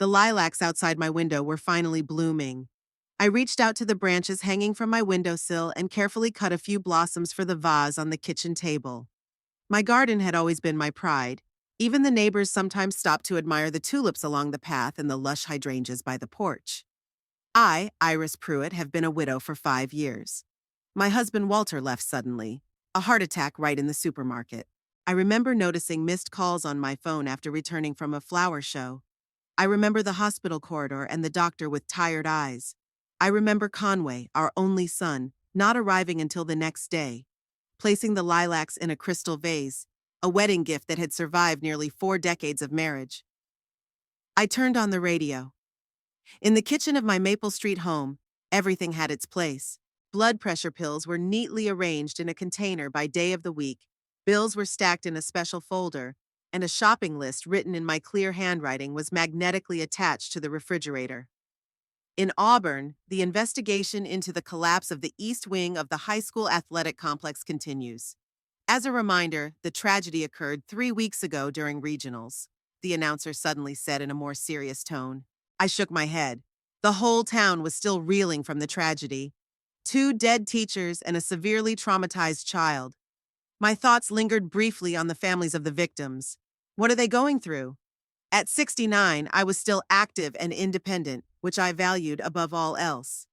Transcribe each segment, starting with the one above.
The lilacs outside my window were finally blooming. I reached out to the branches hanging from my windowsill and carefully cut a few blossoms for the vase on the kitchen table. My garden had always been my pride. Even the neighbors sometimes stopped to admire the tulips along the path and the lush hydrangeas by the porch. I, Iris Pruitt, have been a widow for 5 years. My husband Walter left suddenly, a heart attack right in the supermarket. I remember noticing missed calls on my phone after returning from a flower show. I remember the hospital corridor and the doctor with tired eyes. I remember Conway, our only son, not arriving until the next day, placing the lilacs in a crystal vase, a wedding gift that had survived nearly 4 decades of marriage. I turned on the radio. In the kitchen of my Maple Street home, everything had its place. Blood pressure pills were neatly arranged in a container by day of the week, bills were stacked in a special folder, and a shopping list written in my clear handwriting was magnetically attached to the refrigerator. In Auburn, the investigation into the collapse of the east wing of the high school athletic complex continues. As a reminder, the tragedy occurred 3 weeks ago during regionals, the announcer suddenly said in a more serious tone. I shook my head. The whole town was still reeling from the tragedy. 2 dead teachers and a severely traumatized child. My thoughts lingered briefly on the families of the victims. What are they going through? At 69, I was still active and independent, which I valued above all else.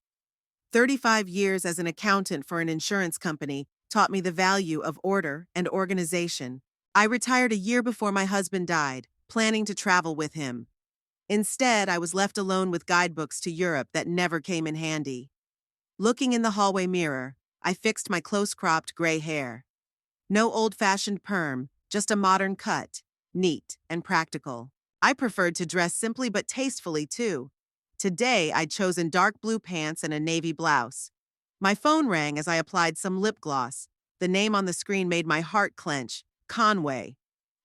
35 years as an accountant for an insurance company taught me the value of order and organization. I retired a year before my husband died, planning to travel with him. Instead, I was left alone with guidebooks to Europe that never came in handy. Looking in the hallway mirror, I fixed my close-cropped gray hair. No old-fashioned perm, just a modern cut, neat and practical. I preferred to dress simply but tastefully, too. Today, I'd chosen dark blue pants and a navy blouse. My phone rang as I applied some lip gloss. The name on the screen made my heart clench, Conway.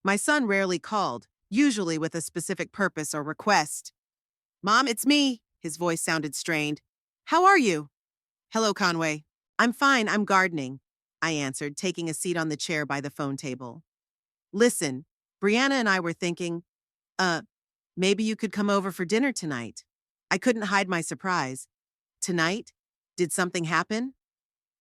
My son rarely called, usually with a specific purpose or request. Mom, it's me. His voice sounded strained. How are you? Hello, Conway. I'm fine, I'm gardening, I answered, taking a seat on the chair by the phone table. Listen, Brianna and I were thinking, maybe you could come over for dinner tonight. I couldn't hide my surprise. Tonight? Did something happen?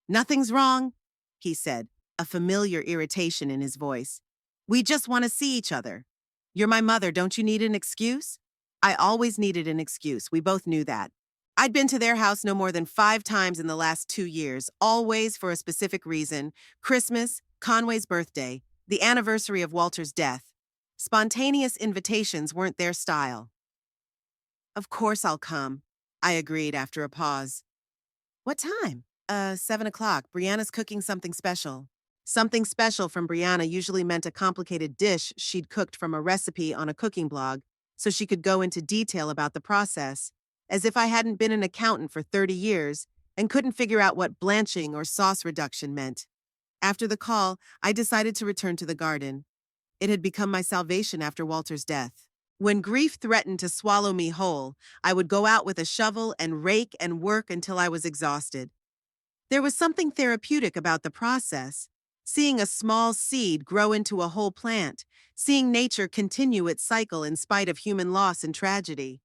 Nothing's wrong, he said, a familiar irritation in his voice. We just want to see each other. You're my mother, don't you need an excuse? I always needed an excuse, we both knew that. I'd been to their house no more than 5 times in the last 2 years, always for a specific reason: Christmas, Conway's birthday, the anniversary of Walter's death. Spontaneous invitations weren't their style. Of course I'll come, I agreed after a pause. What time? 7 o'clock. Brianna's cooking something special. Something special from Brianna usually meant a complicated dish she'd cooked from a recipe on a cooking blog, so she could go into detail about the process, as if I hadn't been an accountant for 30 years and couldn't figure out what blanching or sauce reduction meant. After the call, I decided to return to the garden. It had become my salvation after Walter's death. When grief threatened to swallow me whole, I would go out with a shovel and rake and work until I was exhausted. There was something therapeutic about the process, seeing a small seed grow into a whole plant, seeing nature continue its cycle in spite of human loss and tragedy.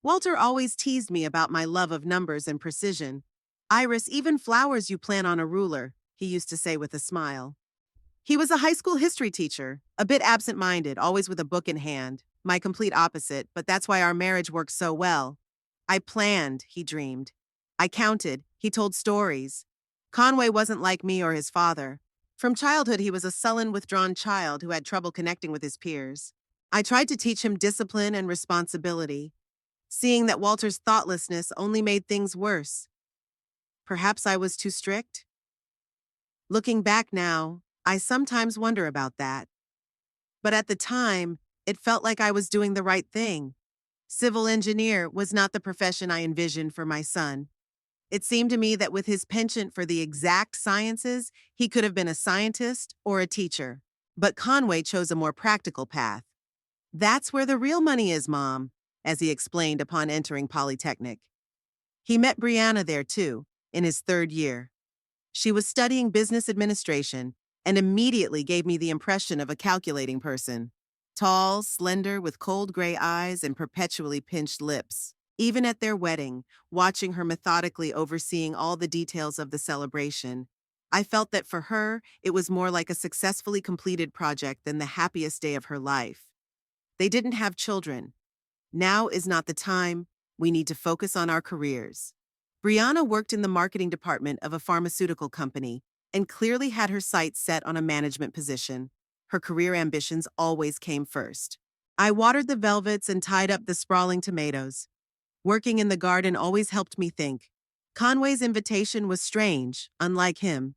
Walter always teased me about my love of numbers and precision. Iris, even flowers you plant on a ruler, he used to say with a smile. He was a high school history teacher, a bit absent-minded, always with a book in hand. My complete opposite, but that's why our marriage worked so well. I planned, he dreamed. I counted, he told stories. Conway wasn't like me or his father. From childhood, he was a sullen, withdrawn child who had trouble connecting with his peers. I tried to teach him discipline and responsibility, seeing that Walter's thoughtlessness only made things worse. Perhaps I was too strict? Looking back now, I sometimes wonder about that. But at the time, it felt like I was doing the right thing. Civil engineer was not the profession I envisioned for my son. It seemed to me that with his penchant for the exact sciences, he could have been a scientist or a teacher. But Conway chose a more practical path. That's where the real money is, Mom, as he explained upon entering Polytechnic. He met Brianna there, too, in his 3rd year. She was studying business administration and immediately gave me the impression of a calculating person. Tall, slender, with cold gray eyes and perpetually pinched lips. Even at their wedding, watching her methodically overseeing all the details of the celebration, I felt that for her, it was more like a successfully completed project than the happiest day of her life. They didn't have children. Now is not the time. We need to focus on our careers. Brianna worked in the marketing department of a pharmaceutical company and clearly had her sights set on a management position. Her career ambitions always came first. I watered the velvets and tied up the sprawling tomatoes. Working in the garden always helped me think. Conway's invitation was strange, unlike him.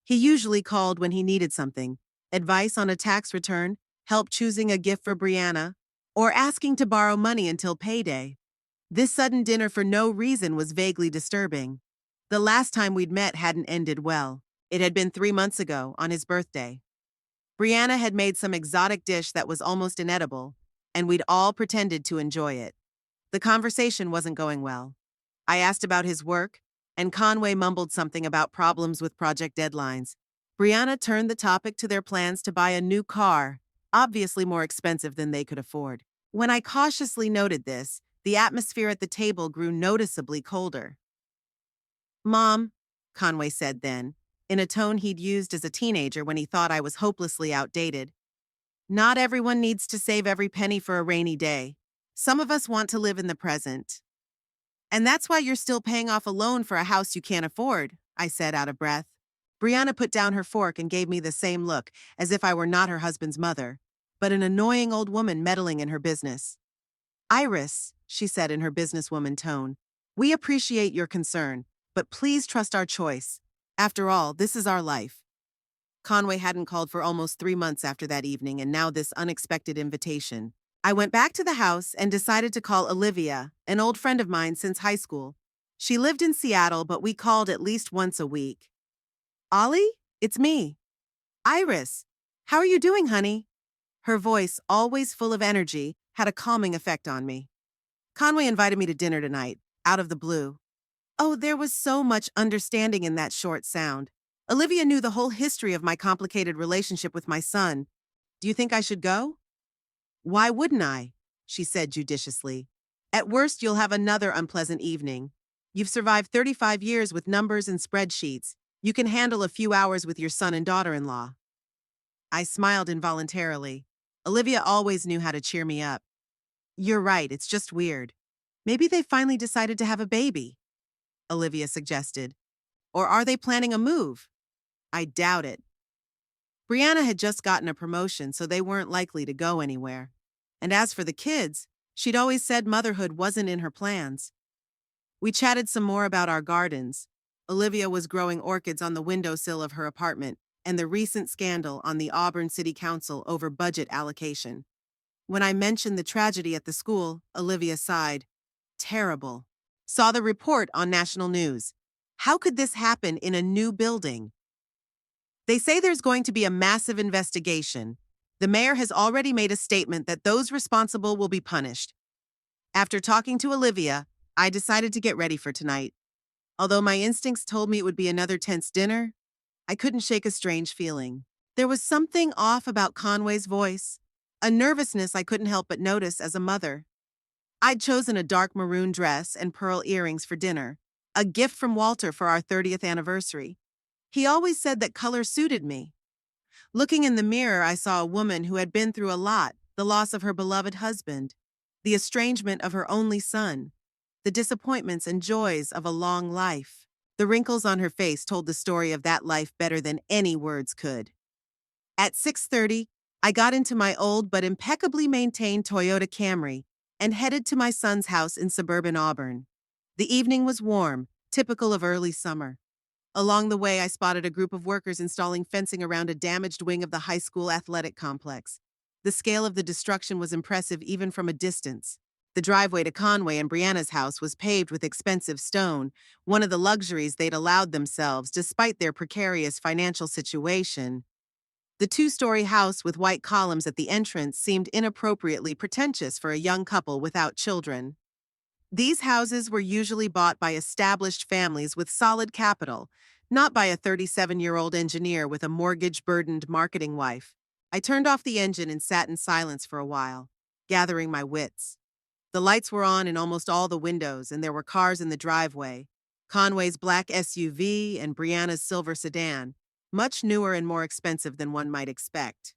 He usually called when he needed something: advice on a tax return, help choosing a gift for Brianna, or asking to borrow money until payday. This sudden dinner for no reason was vaguely disturbing. The last time we'd met hadn't ended well. It had been 3 months ago, on his birthday. Brianna had made some exotic dish that was almost inedible, and we'd all pretended to enjoy it. The conversation wasn't going well. I asked about his work, and Conway mumbled something about problems with project deadlines. Brianna turned the topic to their plans to buy a new car, obviously more expensive than they could afford. When I cautiously noted this, the atmosphere at the table grew noticeably colder. "Mom," Conway said then, in a tone he'd used as a teenager when he thought I was hopelessly outdated, "not everyone needs to save every penny for a rainy day. Some of us want to live in the present. And that's why you're still paying off a loan for a house you can't afford," I said out of breath. Brianna put down her fork and gave me the same look, as if I were not her husband's mother, but an annoying old woman meddling in her business. "Iris," she said in her businesswoman tone, "we appreciate your concern, but please trust our choice. After all, this is our life." Conway hadn't called for almost 3 months after that evening, and now this unexpected invitation. I went back to the house and decided to call Olivia, an old friend of mine since high school. She lived in Seattle, but we called at least once a week. "Ollie, it's me." "Iris, how are you doing, honey?" Her voice, always full of energy, had a calming effect on me. "Conway invited me to dinner tonight, out of the blue." Oh, there was so much understanding in that short sound. Olivia knew the whole history of my complicated relationship with my son. "Do you think I should go?" "Why wouldn't I?" she said judiciously. "At worst, you'll have another unpleasant evening. You've survived 35 years with numbers and spreadsheets. You can handle a few hours with your son and daughter-in-law." I smiled involuntarily. Olivia always knew how to cheer me up. "You're right, it's just weird. Maybe they finally decided to have a baby," Olivia suggested. "Or are they planning a move?" "I doubt it." Brianna had just gotten a promotion, so they weren't likely to go anywhere. And as for the kids, she'd always said motherhood wasn't in her plans. We chatted some more about our gardens. Olivia was growing orchids on the windowsill of her apartment, and the recent scandal on the Auburn City Council over budget allocation. When I mentioned the tragedy at the school, Olivia sighed. "Terrible. Saw the report on national news. How could this happen in a new building? They say there's going to be a massive investigation. The mayor has already made a statement that those responsible will be punished." After talking to Olivia, I decided to get ready for tonight. Although my instincts told me it would be another tense dinner, I couldn't shake a strange feeling. There was something off about Conway's voice, a nervousness I couldn't help but notice as a mother. I'd chosen a dark maroon dress and pearl earrings for dinner, a gift from Walter for our 30th anniversary. He always said that color suited me. Looking in the mirror, I saw a woman who had been through a lot: the loss of her beloved husband, the estrangement of her only son, the disappointments and joys of a long life. The wrinkles on her face told the story of that life better than any words could. At 6:30, I got into my old but impeccably maintained Toyota Camry and headed to my son's house in suburban Auburn. The evening was warm, typical of early summer. Along the way, I spotted a group of workers installing fencing around a damaged wing of the high school athletic complex. The scale of the destruction was impressive even from a distance. The driveway to Conway and Brianna's house was paved with expensive stone, one of the luxuries they'd allowed themselves despite their precarious financial situation. The two-story house with white columns at the entrance seemed inappropriately pretentious for a young couple without children. These houses were usually bought by established families with solid capital, not by a 37-year-old engineer with a mortgage-burdened marketing wife. I turned off the engine and sat in silence for a while, gathering my wits. The lights were on in almost all the windows, and there were cars in the driveway. Conway's black SUV and Brianna's silver sedan, much newer and more expensive than one might expect.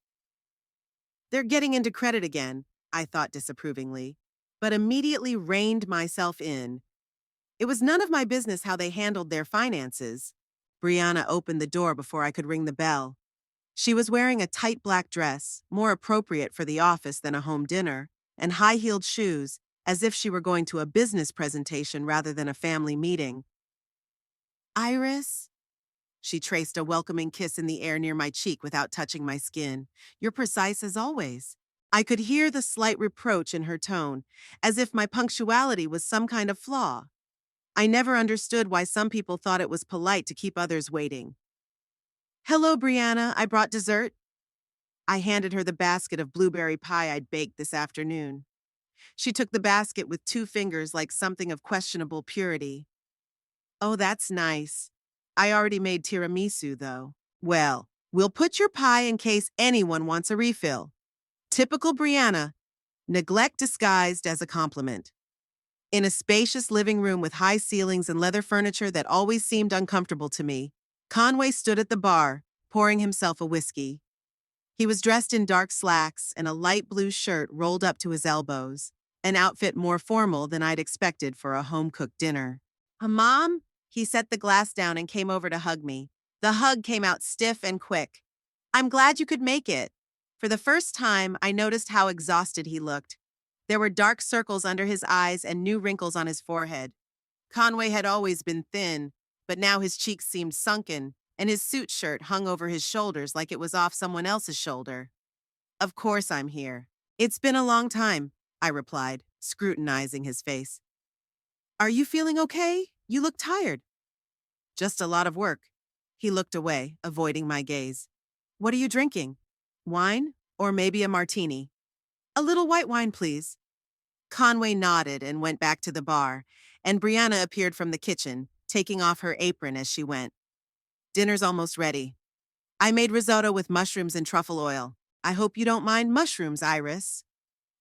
They're getting into credit again, I thought disapprovingly, but immediately reined myself in. It was none of my business how they handled their finances. Brianna opened the door before I could ring the bell. She was wearing a tight black dress, more appropriate for the office than a home dinner, and high-heeled shoes, as if she were going to a business presentation rather than a family meeting. Iris? She traced a welcoming kiss in the air near my cheek without touching my skin. You're precise as always. I could hear the slight reproach in her tone, as if my punctuality was some kind of flaw. I never understood why some people thought it was polite to keep others waiting. Hello, Brianna, I brought dessert. I handed her the basket of blueberry pie I'd baked this afternoon. She took the basket with 2 fingers like something of questionable purity. Oh, that's nice. I already made tiramisu, though. Well, we'll put your pie in case anyone wants a refill. Typical Brianna, neglect disguised as a compliment. In a spacious living room with high ceilings and leather furniture that always seemed uncomfortable to me, Conway stood at the bar, pouring himself a whiskey. He was dressed in dark slacks and a light blue shirt rolled up to his elbows, an outfit more formal than I'd expected for a home-cooked dinner. Mom? He set the glass down and came over to hug me. The hug came out stiff and quick. I'm glad you could make it. For the first time, I noticed how exhausted he looked. There were dark circles under his eyes and new wrinkles on his forehead. Conway had always been thin, but now his cheeks seemed sunken, and his suit shirt hung over his shoulders like it was off someone else's shoulder. Of course I'm here. It's been a long time, I replied, scrutinizing his face. Are you feeling okay? You look tired. Just a lot of work. He looked away, avoiding my gaze. What are you drinking? Wine? Or maybe a martini? A little white wine, please. Conway nodded and went back to the bar, and Brianna appeared from the kitchen, taking off her apron as she went. Dinner's almost ready. I made risotto with mushrooms and truffle oil. I hope you don't mind mushrooms, Iris.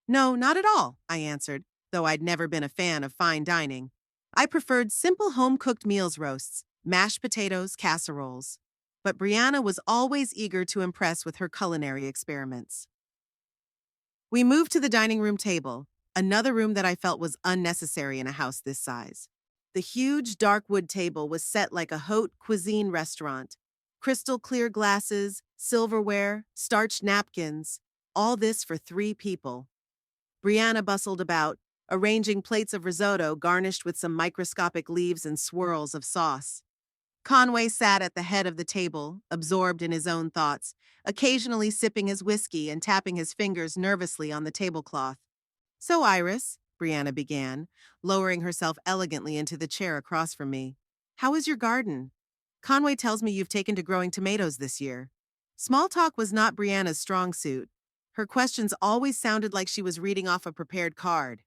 No, not at all, I answered, though I'd never been a fan of fine dining. I preferred simple home-cooked meals roasts, mashed potatoes, casseroles. But Brianna was always eager to impress with her culinary experiments. We moved to the dining room table, another room that I felt was unnecessary in a house this size. The huge dark wood table was set like a haute cuisine restaurant. Crystal clear glasses, silverware, starched napkins, all this for 3 people. Brianna bustled about, arranging plates of risotto garnished with some microscopic leaves and swirls of sauce. Conway sat at the head of the table, absorbed in his own thoughts, occasionally sipping his whiskey and tapping his fingers nervously on the tablecloth. So, Iris, Brianna began, lowering herself elegantly into the chair across from me. How is your garden? Conway tells me you've taken to growing tomatoes this year. Small talk was not Brianna's strong suit. Her questions always sounded like she was reading off a prepared card.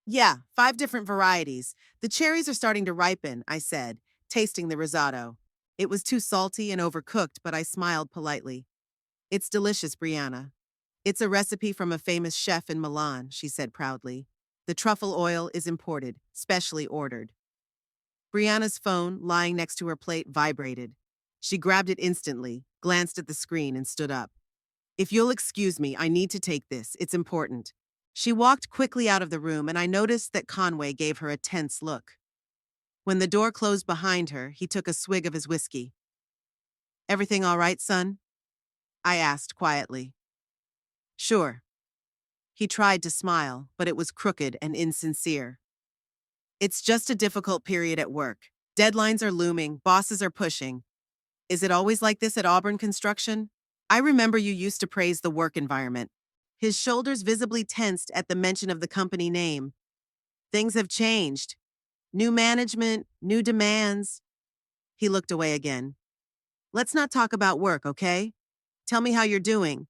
Yeah, 5 different varieties. The cherries are starting to ripen, I said, tasting the risotto. It was too salty and overcooked, but I smiled politely. It's delicious, Brianna. It's a recipe from a famous chef in Milan, she said proudly. The truffle oil is imported, specially ordered. Brianna's phone, lying next to her plate, vibrated. She grabbed it instantly, glanced at the screen, and stood up. If you'll excuse me, I need to take this. It's important. She walked quickly out of the room, and I noticed that Conway gave her a tense look. When the door closed behind her, he took a swig of his whiskey. Everything all right, son? I asked quietly. Sure. He tried to smile, but it was crooked and insincere. It's just a difficult period at work. Deadlines are looming, bosses are pushing. Is it always like this at Auburn Construction? I remember you used to praise the work environment. His shoulders visibly tensed at the mention of the company name. Things have changed. New management, new demands. He looked away again. Let's not talk about work, okay? Tell me how you're doing.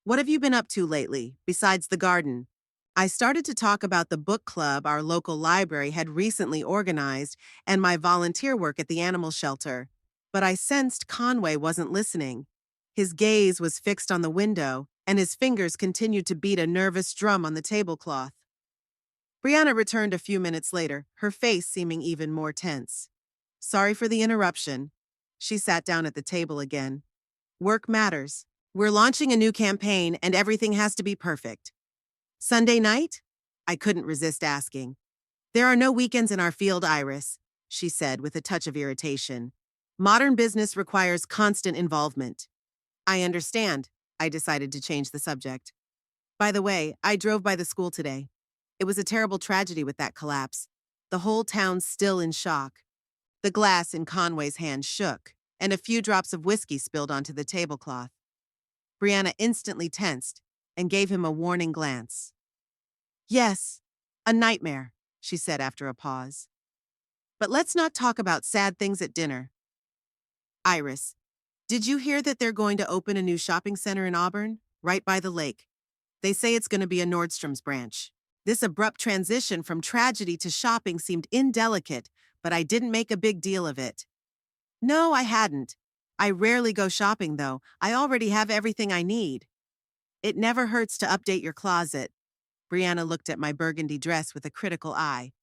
What have you been up to lately, besides the garden? I started to talk about the book club our local library had recently organized and my volunteer work at the animal shelter, but I sensed Conway wasn't listening. His gaze was fixed on the window, and his fingers continued to beat a nervous drum on the tablecloth. Brianna returned a few minutes later, her face seeming even more tense. Sorry for the interruption. She sat down at the table again. Work matters. We're launching a new campaign, and everything has to be perfect. Sunday night? I couldn't resist asking. There are no weekends in our field, Iris, she said with a touch of irritation. Modern business requires constant involvement. I understand. I decided to change the subject. By the way, I drove by the school today. It was a terrible tragedy with that collapse. The whole town's still in shock. The glass in Conway's hand shook, and a few drops of whiskey spilled onto the tablecloth. Brianna instantly tensed and gave him a warning glance. Yes, a nightmare, she said after a pause. But let's not talk about sad things at dinner. Iris, did you hear that they're going to open a new shopping center in Auburn, right by the lake? They say it's going to be a Nordstrom's branch. This abrupt transition from tragedy to shopping seemed indelicate, but I didn't make a big deal of it. No, I hadn't. I rarely go shopping, though. I already have everything I need. It never hurts to update your closet. Brianna looked at my burgundy dress with a critical eye.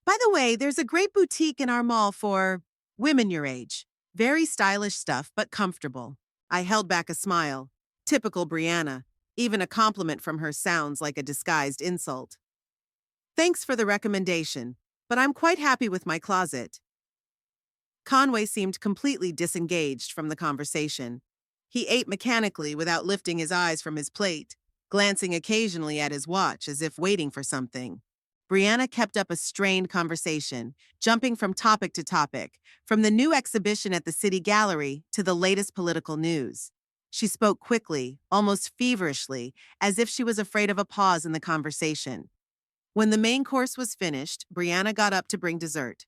By the way, there's a great boutique in our mall for women your age. Very stylish stuff, but comfortable. I held back a smile. Typical Brianna. Even a compliment from her sounds like a disguised insult. Thanks for the recommendation, but I'm quite happy with my closet. Conway seemed completely disengaged from the conversation. He ate mechanically without lifting his eyes from his plate, glancing occasionally at his watch as if waiting for something. Brianna kept up a strained conversation, jumping from topic to topic, from the new exhibition at the City Gallery to the latest political news. She spoke quickly, almost feverishly, as if she was afraid of a pause in the conversation. When the main course was finished, Brianna got up to bring dessert.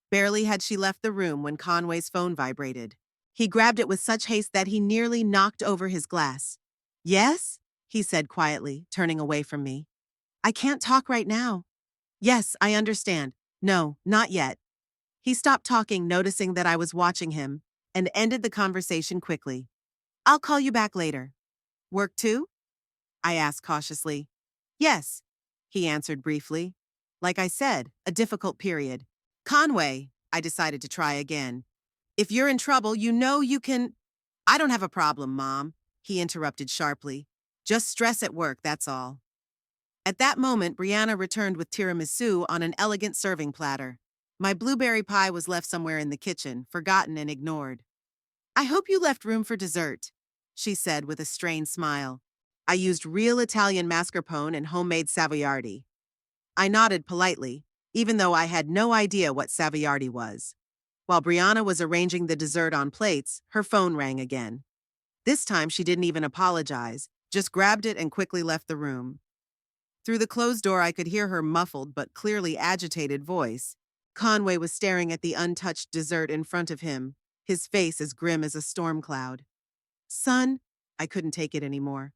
Barely had she left the room when Conway's phone vibrated. He grabbed it with such haste that he nearly knocked over his glass. Yes? He said quietly, turning away from me. I can't talk right now. Yes, I understand. No, not yet. He stopped talking, noticing that I was watching him, and ended the conversation quickly. I'll call you back later. Work too? I asked cautiously. Yes, he answered briefly. Like I said, a difficult period. Conway, I decided to try again. If you're in trouble, you know you can... I don't have a problem, Mom, he interrupted sharply. Just stress at work, that's all. At that moment, Brianna returned with tiramisu on an elegant serving platter. My blueberry pie was left somewhere in the kitchen, forgotten and ignored. I hope you left room for dessert, she said with a strained smile. I used real Italian mascarpone and homemade Savoiardi. I nodded politely, even though I had no idea what Savoiardi was. While Brianna was arranging the dessert on plates, her phone rang again. This time she didn't even apologize, just grabbed it and quickly left the room. Through the closed door I could hear her muffled but clearly agitated voice. Conway was staring at the untouched dessert in front of him, his face as grim as a storm cloud. Son, I couldn't take it anymore.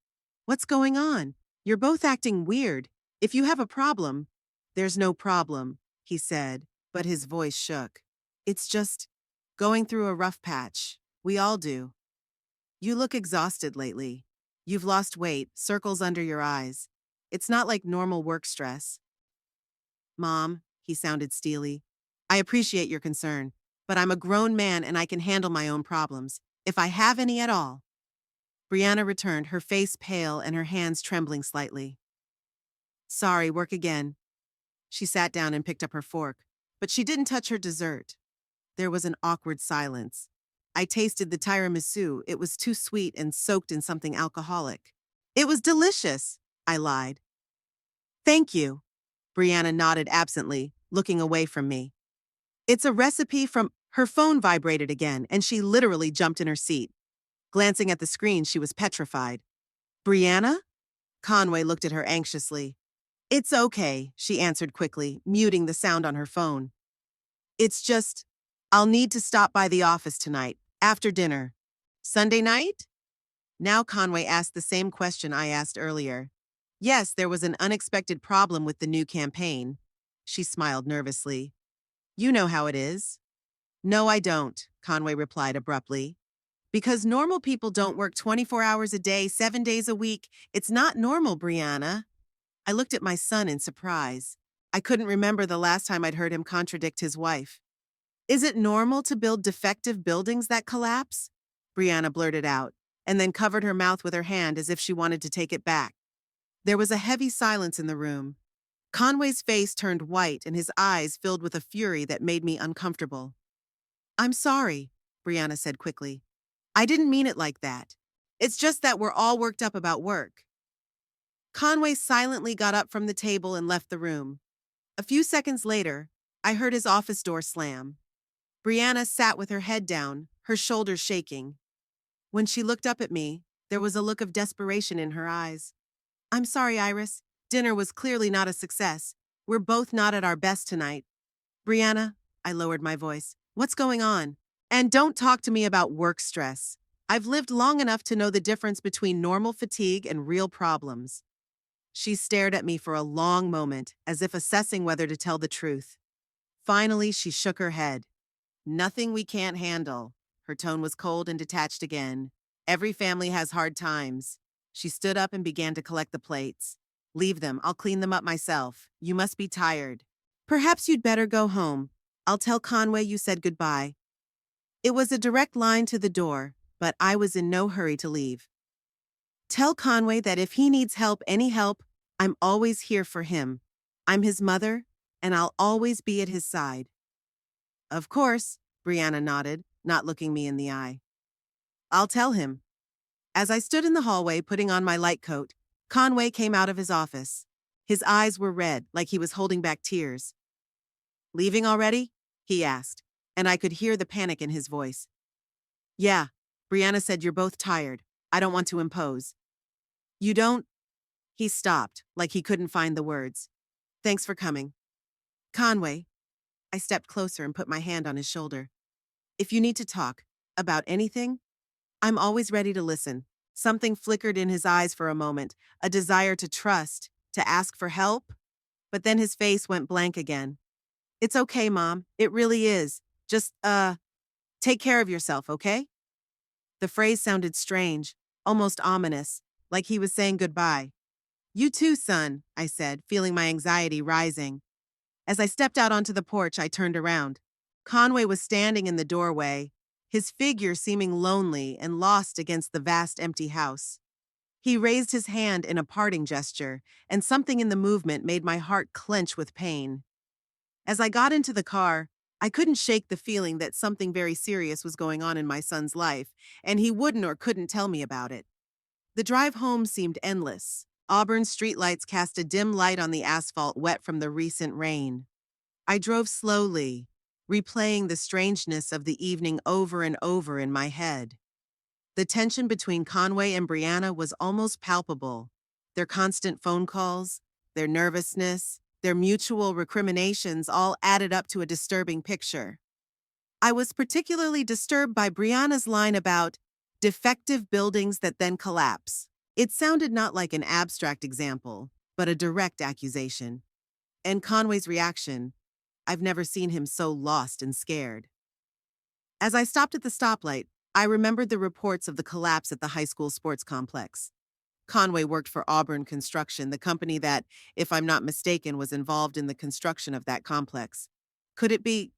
What's going on? You're both acting weird. If you have a problem... There's no problem, he said, but his voice shook. It's just going through a rough patch. We all do. You look exhausted lately. You've lost weight, circles under your eyes. It's not like normal work stress. Mom, he sounded steely. I appreciate your concern, but I'm a grown man and I can handle my own problems, if I have any at all. Brianna returned, her face pale and her hands trembling slightly. Sorry, work again. She sat down and picked up her fork, but she didn't touch her dessert. There was an awkward silence. I tasted the tiramisu. It was too sweet and soaked in something alcoholic. It was delicious, I lied. Thank you. Brianna nodded absently, looking away from me. It's a recipe from... Her phone vibrated again, and she literally jumped in her seat. Glancing at the screen, she was petrified. Brianna? Conway looked at her anxiously. It's okay, she answered quickly, muting the sound on her phone. It's just, I'll need to stop by the office tonight, after dinner. Sunday night? Now Conway asked the same question I asked earlier. Yes, there was an unexpected problem with the new campaign. She smiled nervously. You know how it is. No, I don't, Conway replied abruptly. Because normal people don't work 24 hours a day, 7 days a week. It's not normal, Brianna. I looked at my son in surprise. I couldn't remember the last time I'd heard him contradict his wife. Is it normal to build defective buildings that collapse? Brianna blurted out, and then covered her mouth with her hand as if she wanted to take it back. There was a heavy silence in the room. Conway's face turned white and his eyes filled with a fury that made me uncomfortable. I'm sorry, Brianna said quickly. I didn't mean it like that. It's just that we're all worked up about work. Conway silently got up from the table and left the room. A few seconds later, I heard his office door slam. Brianna sat with her head down, her shoulders shaking. When she looked up at me, there was a look of desperation in her eyes. I'm sorry, Iris. Dinner was clearly not a success. We're both not at our best tonight. Brianna, I lowered my voice. What's going on? And don't talk to me about work stress. I've lived long enough to know the difference between normal fatigue and real problems. She stared at me for a long moment, as if assessing whether to tell the truth. Finally, she shook her head. Nothing we can't handle. Her tone was cold and detached again. Every family has hard times. She stood up and began to collect the plates. Leave them. I'll clean them up myself. You must be tired. Perhaps you'd better go home. I'll tell Conway you said goodbye. It was a direct line to the door, but I was in no hurry to leave. Tell Conway that if he needs help, any help, I'm always here for him. I'm his mother, and I'll always be at his side. Of course, Brianna nodded, not looking me in the eye. I'll tell him. As I stood in the hallway putting on my light coat, Conway came out of his office. His eyes were red, like he was holding back tears. Leaving already? He asked, and I could hear the panic in his voice. Yeah, Brianna said you're both tired. I don't want to impose. You don't? He stopped, like he couldn't find the words. Thanks for coming. Conway. I stepped closer and put my hand on his shoulder. If you need to talk about anything, I'm always ready to listen. Something flickered in his eyes for a moment, a desire to trust, to ask for help, but then his face went blank again. It's okay, Mom. It really is. Just, take care of yourself, okay? The phrase sounded strange, almost ominous, like he was saying goodbye. You too, son, I said, feeling my anxiety rising. As I stepped out onto the porch, I turned around. Conway was standing in the doorway, his figure seeming lonely and lost against the vast empty house. He raised his hand in a parting gesture, and something in the movement made my heart clench with pain. As I got into the car, I couldn't shake the feeling that something very serious was going on in my son's life, and he wouldn't or couldn't tell me about it. The drive home seemed endless. Auburn streetlights cast a dim light on the asphalt wet from the recent rain. I drove slowly, replaying the strangeness of the evening over and over in my head. The tension between Conway and Brianna was almost palpable. Their constant phone calls, their nervousness, their mutual recriminations all added up to a disturbing picture. I was particularly disturbed by Brianna's line about defective buildings that then collapse. It sounded not like an abstract example, but a direct accusation. And Conway's reaction, I've never seen him so lost and scared. As I stopped at the stoplight, I remembered the reports of the collapse at the high school sports complex. Conway worked for Auburn Construction, the company that, if I'm not mistaken, was involved in the construction of that complex. Could it be?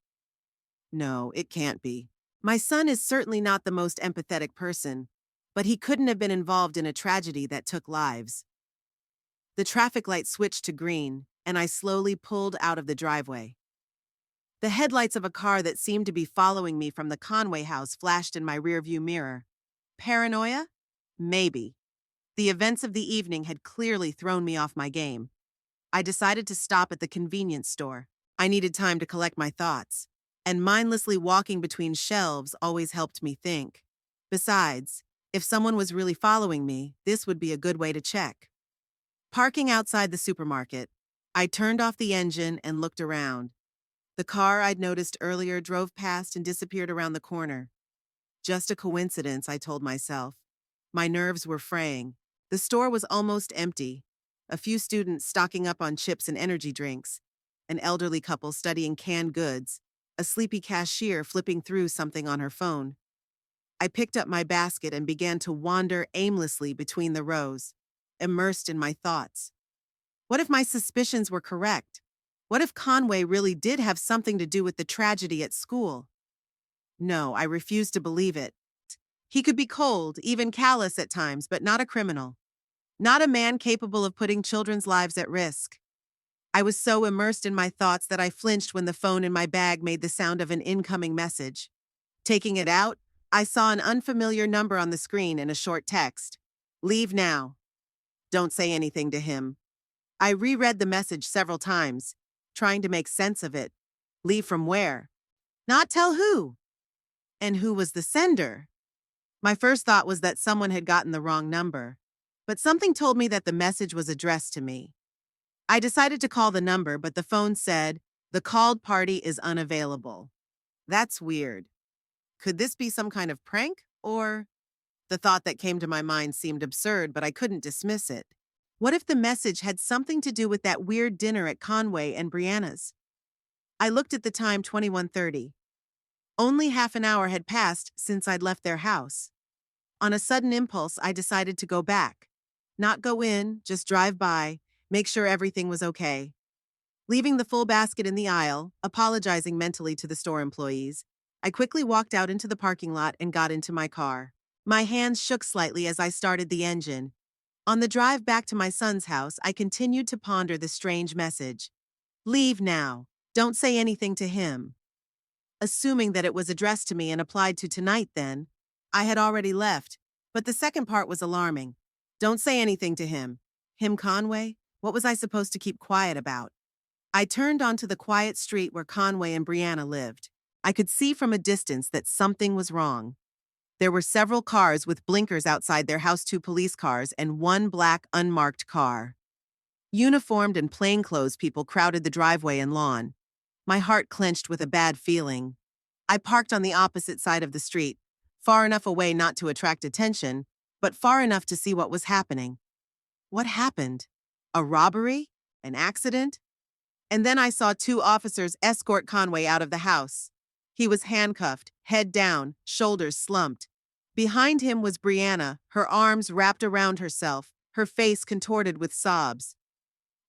No, it can't be. My son is certainly not the most empathetic person, but he couldn't have been involved in a tragedy that took lives. The traffic light switched to green, and I slowly pulled out of the driveway. The headlights of a car that seemed to be following me from the Conway house flashed in my rearview mirror. Paranoia? Maybe. The events of the evening had clearly thrown me off my game. I decided to stop at the convenience store. I needed time to collect my thoughts, and mindlessly walking between shelves always helped me think. Besides, if someone was really following me, this would be a good way to check. Parking outside the supermarket, I turned off the engine and looked around. The car I'd noticed earlier drove past and disappeared around the corner. Just a coincidence, I told myself. My nerves were fraying. The store was almost empty. A few students stocking up on chips and energy drinks. An elderly couple studying canned goods. A sleepy cashier flipping through something on her phone. I picked up my basket and began to wander aimlessly between the rows, immersed in my thoughts. What if my suspicions were correct? What if Conway really did have something to do with the tragedy at school? No, I refused to believe it. He could be cold, even callous at times, but not a criminal. Not a man capable of putting children's lives at risk. I was so immersed in my thoughts that I flinched when the phone in my bag made the sound of an incoming message. Taking it out, I saw an unfamiliar number on the screen and a short text. Leave now. Don't say anything to him. I reread the message several times, trying to make sense of it. Leave from where? Not tell who. And who was the sender? My first thought was that someone had gotten the wrong number, but something told me that the message was addressed to me. I decided to call the number, but the phone said, "The called party is unavailable." That's weird. Could this be some kind of prank? Or the thought that came to my mind seemed absurd, but I couldn't dismiss it. What if the message had something to do with that weird dinner at Conway and Brianna's? I looked at the time, 21:30. Only half an hour had passed since I'd left their house. On a sudden impulse, I decided to go back. Not go in, just drive by, make sure everything was okay. Leaving the full basket in the aisle, apologizing mentally to the store employees, I quickly walked out into the parking lot and got into my car. My hands shook slightly as I started the engine. On the drive back to my son's house, I continued to ponder the strange message. Leave now. Don't say anything to him. Assuming that it was addressed to me and applied to tonight then, I had already left, but the second part was alarming. Don't say anything to him. Him Conway? What was I supposed to keep quiet about? I turned onto the quiet street where Conway and Brianna lived. I could see from a distance that something was wrong. There were several cars with blinkers outside their house, 2 police cars, and 1 black unmarked car. Uniformed and plainclothes people crowded the driveway and lawn. My heart clenched with a bad feeling. I parked on the opposite side of the street, far enough away not to attract attention, but far enough to see what was happening. What happened? A robbery? An accident? And then I saw 2 officers escort Conway out of the house. He was handcuffed, head down, shoulders slumped. Behind him was Brianna, her arms wrapped around herself, her face contorted with sobs.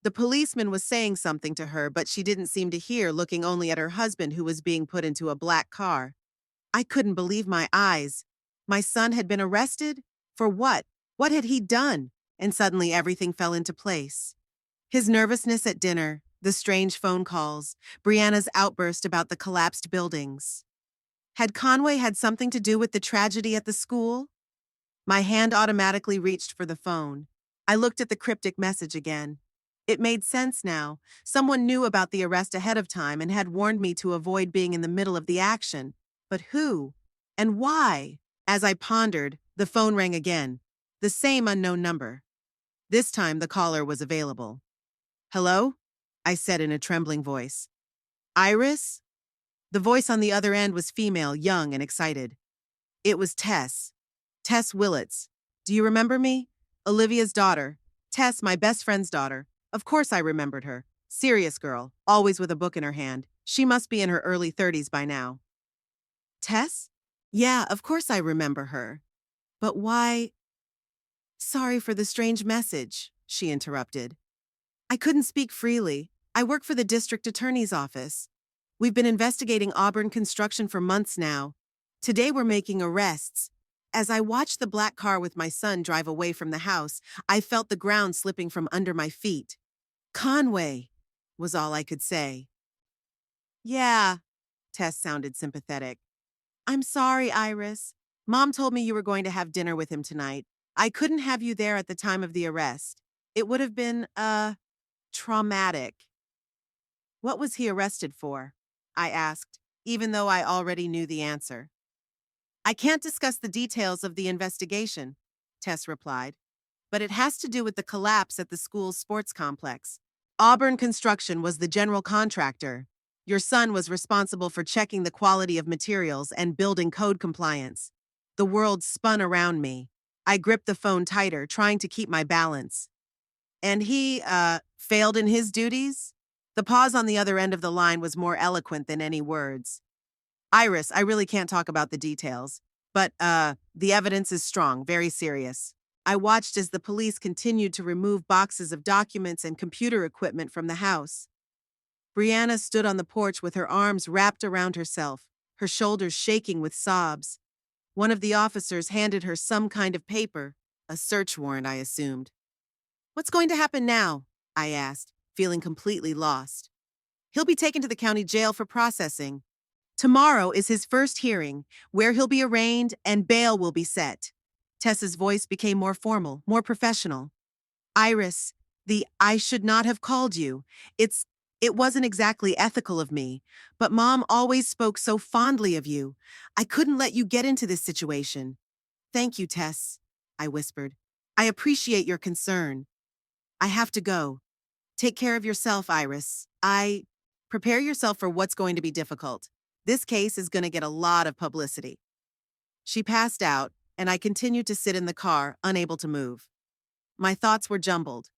The policeman was saying something to her, but she didn't seem to hear, looking only at her husband who was being put into a black car. I couldn't believe my eyes. My son had been arrested? For what? What had he done? And suddenly everything fell into place. His nervousness at dinner, the strange phone calls, Brianna's outburst about the collapsed buildings. Had Conway had something to do with the tragedy at the school? My hand automatically reached for the phone. I looked at the cryptic message again. It made sense now. Someone knew about the arrest ahead of time and had warned me to avoid being in the middle of the action. But who? And why? As I pondered, the phone rang again. The same unknown number. This time the caller was available. "Hello?" I said in a trembling voice. "Iris?" The voice on the other end was female, young and excited. It was Tess. Tess Willits. Do you remember me? Olivia's daughter. Tess, my best friend's daughter. Of course I remembered her. Serious girl, always with a book in her hand. She must be in her early 30s by now. Tess? Yeah, of course I remember her. But why? Sorry for the strange message, she interrupted. I couldn't speak freely. I work for the district attorney's office. We've been investigating Auburn construction for months now. Today we're making arrests. As I watched the black car with my son drive away from the house, I felt the ground slipping from under my feet. Conway, was all I could say. Yeah, Tess sounded sympathetic. I'm sorry, Iris. Mom told me you were going to have dinner with him tonight. I couldn't have you there at the time of the arrest. It would have been, traumatic. What was he arrested for? I asked, even though I already knew the answer. I can't discuss the details of the investigation, Tess replied, but it has to do with the collapse at the school's sports complex. Auburn Construction was the general contractor. Your son was responsible for checking the quality of materials and building code compliance. The world spun around me. I gripped the phone tighter, trying to keep my balance. And he, failed in his duties? The pause on the other end of the line was more eloquent than any words. Iris, I really can't talk about the details. But, the evidence is strong, very serious. I watched as the police continued to remove boxes of documents and computer equipment from the house. Brianna stood on the porch with her arms wrapped around herself, her shoulders shaking with sobs. One of the officers handed her some kind of paper, a search warrant, I assumed. "What's going to happen now?" I asked, feeling completely lost. "He'll be taken to the county jail for processing. Tomorrow is his first hearing, where he'll be arraigned and bail will be set." Tess's voice became more formal, more professional. "Iris, I should not have called you. It's, it wasn't exactly ethical of me, but Mom always spoke so fondly of you. I couldn't let you get into this situation." "Thank you, Tess," I whispered. "I appreciate your concern. I have to go. Take care of yourself, Iris. Prepare yourself for what's going to be difficult. This case is going to get a lot of publicity." She passed out, and I continued to sit in the car, unable to move. My thoughts were jumbled.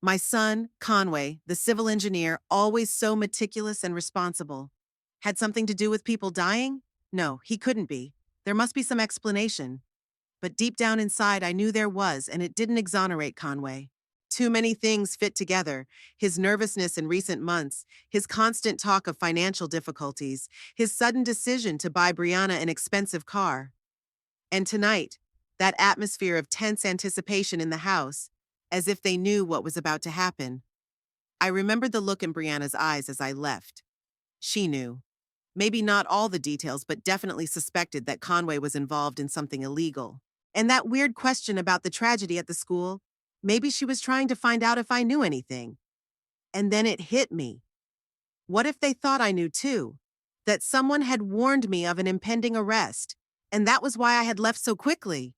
My son, Conway, the civil engineer, always so meticulous and responsible, had something to do with people dying? No, he couldn't be. There must be some explanation. But deep down inside, I knew there was, and it didn't exonerate Conway. Too many things fit together: his nervousness in recent months, his constant talk of financial difficulties, his sudden decision to buy Brianna an expensive car. And tonight, that atmosphere of tense anticipation in the house, as if they knew what was about to happen. I remembered the look in Brianna's eyes as I left. She knew. Maybe not all the details, but definitely suspected that Conway was involved in something illegal. And that weird question about the tragedy at the school, maybe she was trying to find out if I knew anything. And then it hit me. What if they thought I knew too? That someone had warned me of an impending arrest, and that was why I had left so quickly?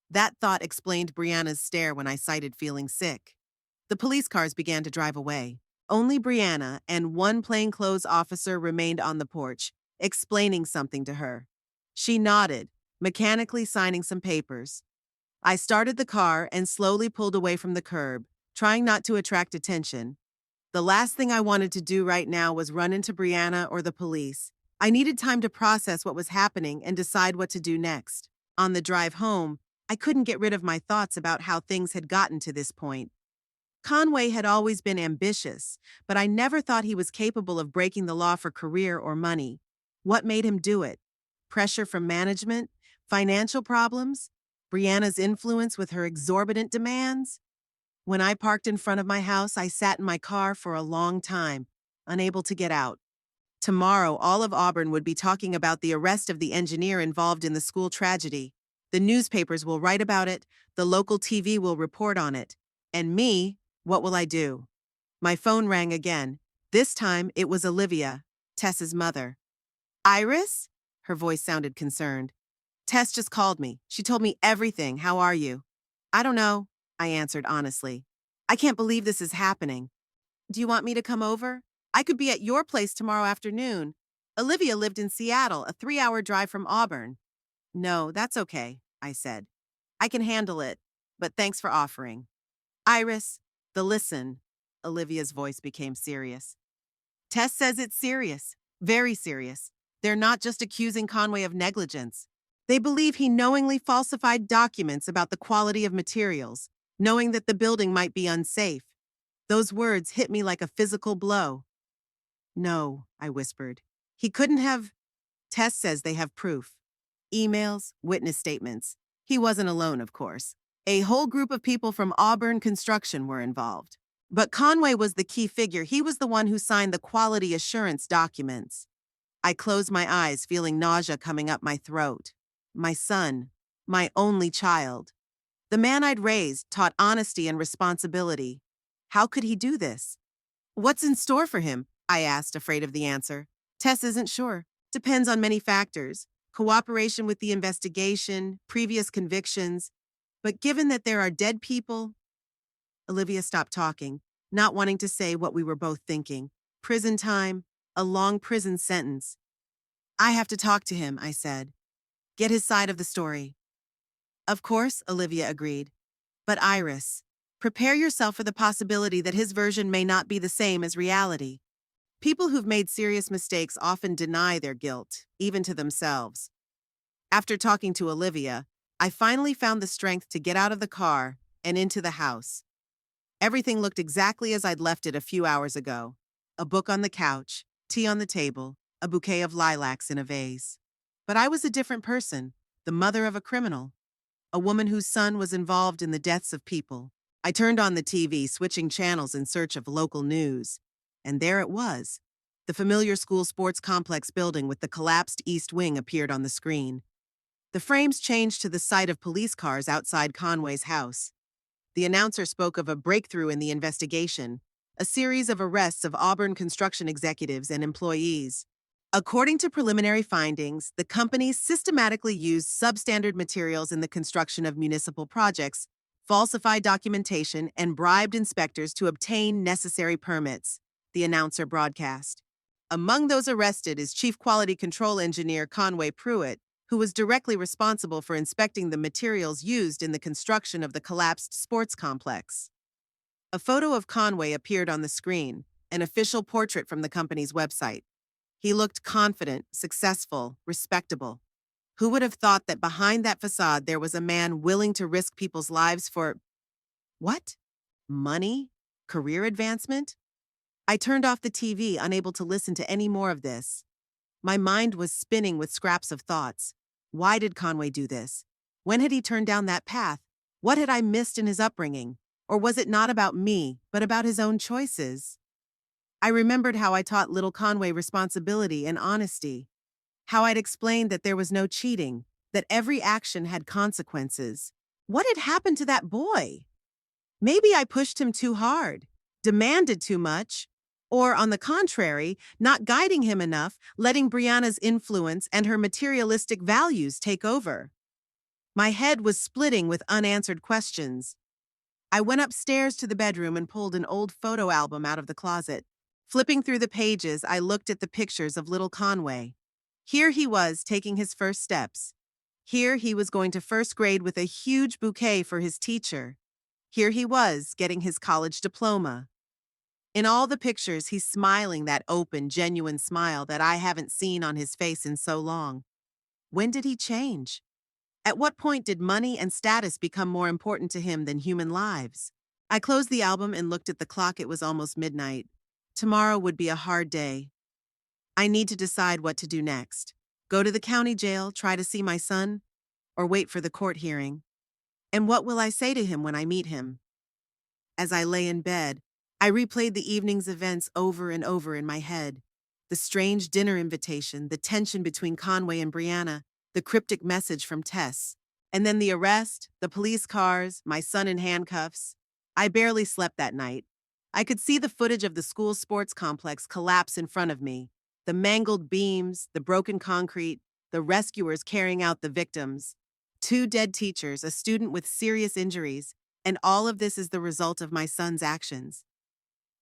That thought explained Brianna's stare when I cited feeling sick. The police cars began to drive away. Only Brianna and one plainclothes officer remained on the porch, explaining something to her. She nodded, mechanically signing some papers. I started the car and slowly pulled away from the curb, trying not to attract attention. The last thing I wanted to do right now was run into Brianna or the police. I needed time to process what was happening and decide what to do next. On the drive home, I couldn't get rid of my thoughts about how things had gotten to this point. Conway had always been ambitious, but I never thought he was capable of breaking the law for career or money. What made him do it? Pressure from management? Financial problems? Brianna's influence with her exorbitant demands? When I parked in front of my house, I sat in my car for a long time, unable to get out. Tomorrow, all of Auburn would be talking about the arrest of the engineer involved in the school tragedy. The newspapers will write about it, the local TV will report on it. And me, what will I do? My phone rang again. This time, it was Olivia, Tess's mother. "Iris?" Her voice sounded concerned. "Tess just called me. She told me everything. How are you?" "I don't know," I answered honestly. "I can't believe this is happening. Do you want me to come over? I could be at your place tomorrow afternoon." Olivia lived in Seattle, a 3-hour drive from Auburn. "No, that's okay," I said. "I can handle it, but thanks for offering." "Iris, listen." Olivia's voice became serious. "Tess says it's serious, very serious. They're not just accusing Conway of negligence. They believe he knowingly falsified documents about the quality of materials, knowing that the building might be unsafe." Those words hit me like a physical blow. "No," I whispered. "He couldn't have." "Tess says they have proof. Emails, witness statements. He wasn't alone, of course. A whole group of people from Auburn Construction were involved. But Conway was the key figure. He was the one who signed the quality assurance documents." I closed my eyes, feeling nausea coming up my throat. My son, my only child. The man I'd raised, taught honesty and responsibility. How could he do this? "What's in store for him?" I asked, afraid of the answer. "Tess isn't sure. Depends on many factors. Cooperation with the investigation, previous convictions. But given that there are dead people..." Olivia stopped talking, not wanting to say what we were both thinking. Prison time, a long prison sentence. "I have to talk to him," I said. "Get his side of the story." "Of course," Olivia agreed. "But Iris, prepare yourself for the possibility that his version may not be the same as reality. People who've made serious mistakes often deny their guilt, even to themselves." After talking to Olivia, I finally found the strength to get out of the car and into the house. Everything looked exactly as I'd left it a few hours ago. A book on the couch, tea on the table, a bouquet of lilacs in a vase. But I was a different person, the mother of a criminal, a woman whose son was involved in the deaths of people. I turned on the TV, switching channels in search of local news. And there it was. The familiar school sports complex building with the collapsed east wing appeared on the screen. The frames changed to the sight of police cars outside Conway's house. The announcer spoke of a breakthrough in the investigation, a series of arrests of Auburn construction executives and employees. According to preliminary findings, the company systematically used substandard materials in the construction of municipal projects, falsified documentation, and bribed inspectors to obtain necessary permits, the announcer broadcast. Among those arrested is Chief Quality Control Engineer Conway Pruitt, who was directly responsible for inspecting the materials used in the construction of the collapsed sports complex. A photo of Conway appeared on the screen, an official portrait from the company's website. He looked confident, successful, respectable. Who would have thought that behind that facade there was a man willing to risk people's lives for what? Money? Career advancement? I turned off the TV, unable to listen to any more of this. My mind was spinning with scraps of thoughts. Why did Conway do this? When had he turned down that path? What had I missed in his upbringing? Or was it not about me, but about his own choices? I remembered how I taught little Conway responsibility and honesty, how I'd explained that there was no cheating, that every action had consequences. What had happened to that boy? Maybe I pushed him too hard, demanded too much, or, on the contrary, not guiding him enough, letting Brianna's influence and her materialistic values take over. My head was splitting with unanswered questions. I went upstairs to the bedroom and pulled an old photo album out of the closet. Flipping through the pages, I looked at the pictures of little Conway. Here he was taking his first steps. Here he was going to first grade with a huge bouquet for his teacher. Here he was getting his college diploma. In all the pictures, he's smiling that open, genuine smile that I haven't seen on his face in so long. When did he change? At what point did money and status become more important to him than human lives? I closed the album and looked at the clock. It was almost midnight. Tomorrow would be a hard day. I need to decide what to do next. Go to the county jail, try to see my son, or wait for the court hearing? And what will I say to him when I meet him? As I lay in bed, I replayed the evening's events over and over in my head. The strange dinner invitation, the tension between Conway and Brianna, the cryptic message from Tess. And then the arrest, the police cars, my son in handcuffs. I barely slept that night. I could see the footage of the school sports complex collapse in front of me. The mangled beams, the broken concrete, the rescuers carrying out the victims. 2 dead teachers, a student with serious injuries, and all of this is the result of my son's actions.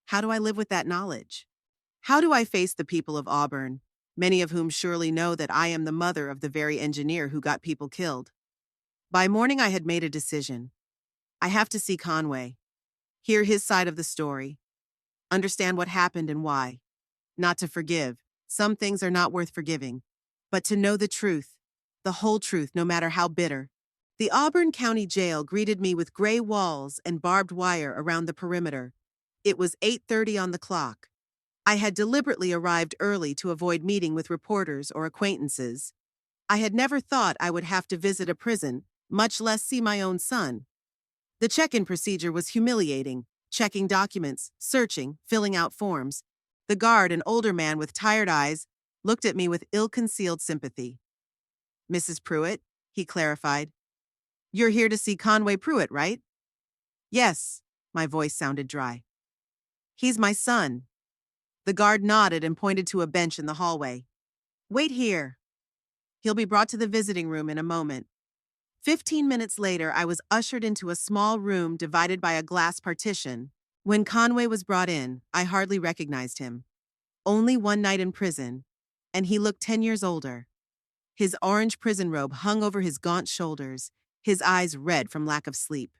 How do I live with that knowledge? How do I face the people of Auburn, many of whom surely know that I am the mother of the very engineer who got people killed? By morning, I had made a decision. I have to see Conway, hear his side of the story, understand what happened and why. Not to forgive. Some things are not worth forgiving. But to know the truth, the whole truth, no matter how bitter. The Auburn County Jail greeted me with gray walls and barbed wire around the perimeter. It was 8:30 on the clock. I had deliberately arrived early to avoid meeting with reporters or acquaintances. I had never thought I would have to visit a prison, much less see my own son. The check-in procedure was humiliating, checking documents, searching, filling out forms. The guard, an older man with tired eyes, looked at me with ill-concealed sympathy. "Mrs. Pruitt," he clarified. "You're here to see Conway Pruitt, right?" "Yes," my voice sounded dry. "He's my son." The guard nodded and pointed to a bench in the hallway. "Wait here. He'll be brought to the visiting room in a moment." 15 minutes later, I was ushered into a small room divided by a glass partition. When Conway was brought in, I hardly recognized him. Only 1 night in prison, and he looked 10 years older. His orange prison robe hung over his gaunt shoulders, his eyes red from lack of sleep.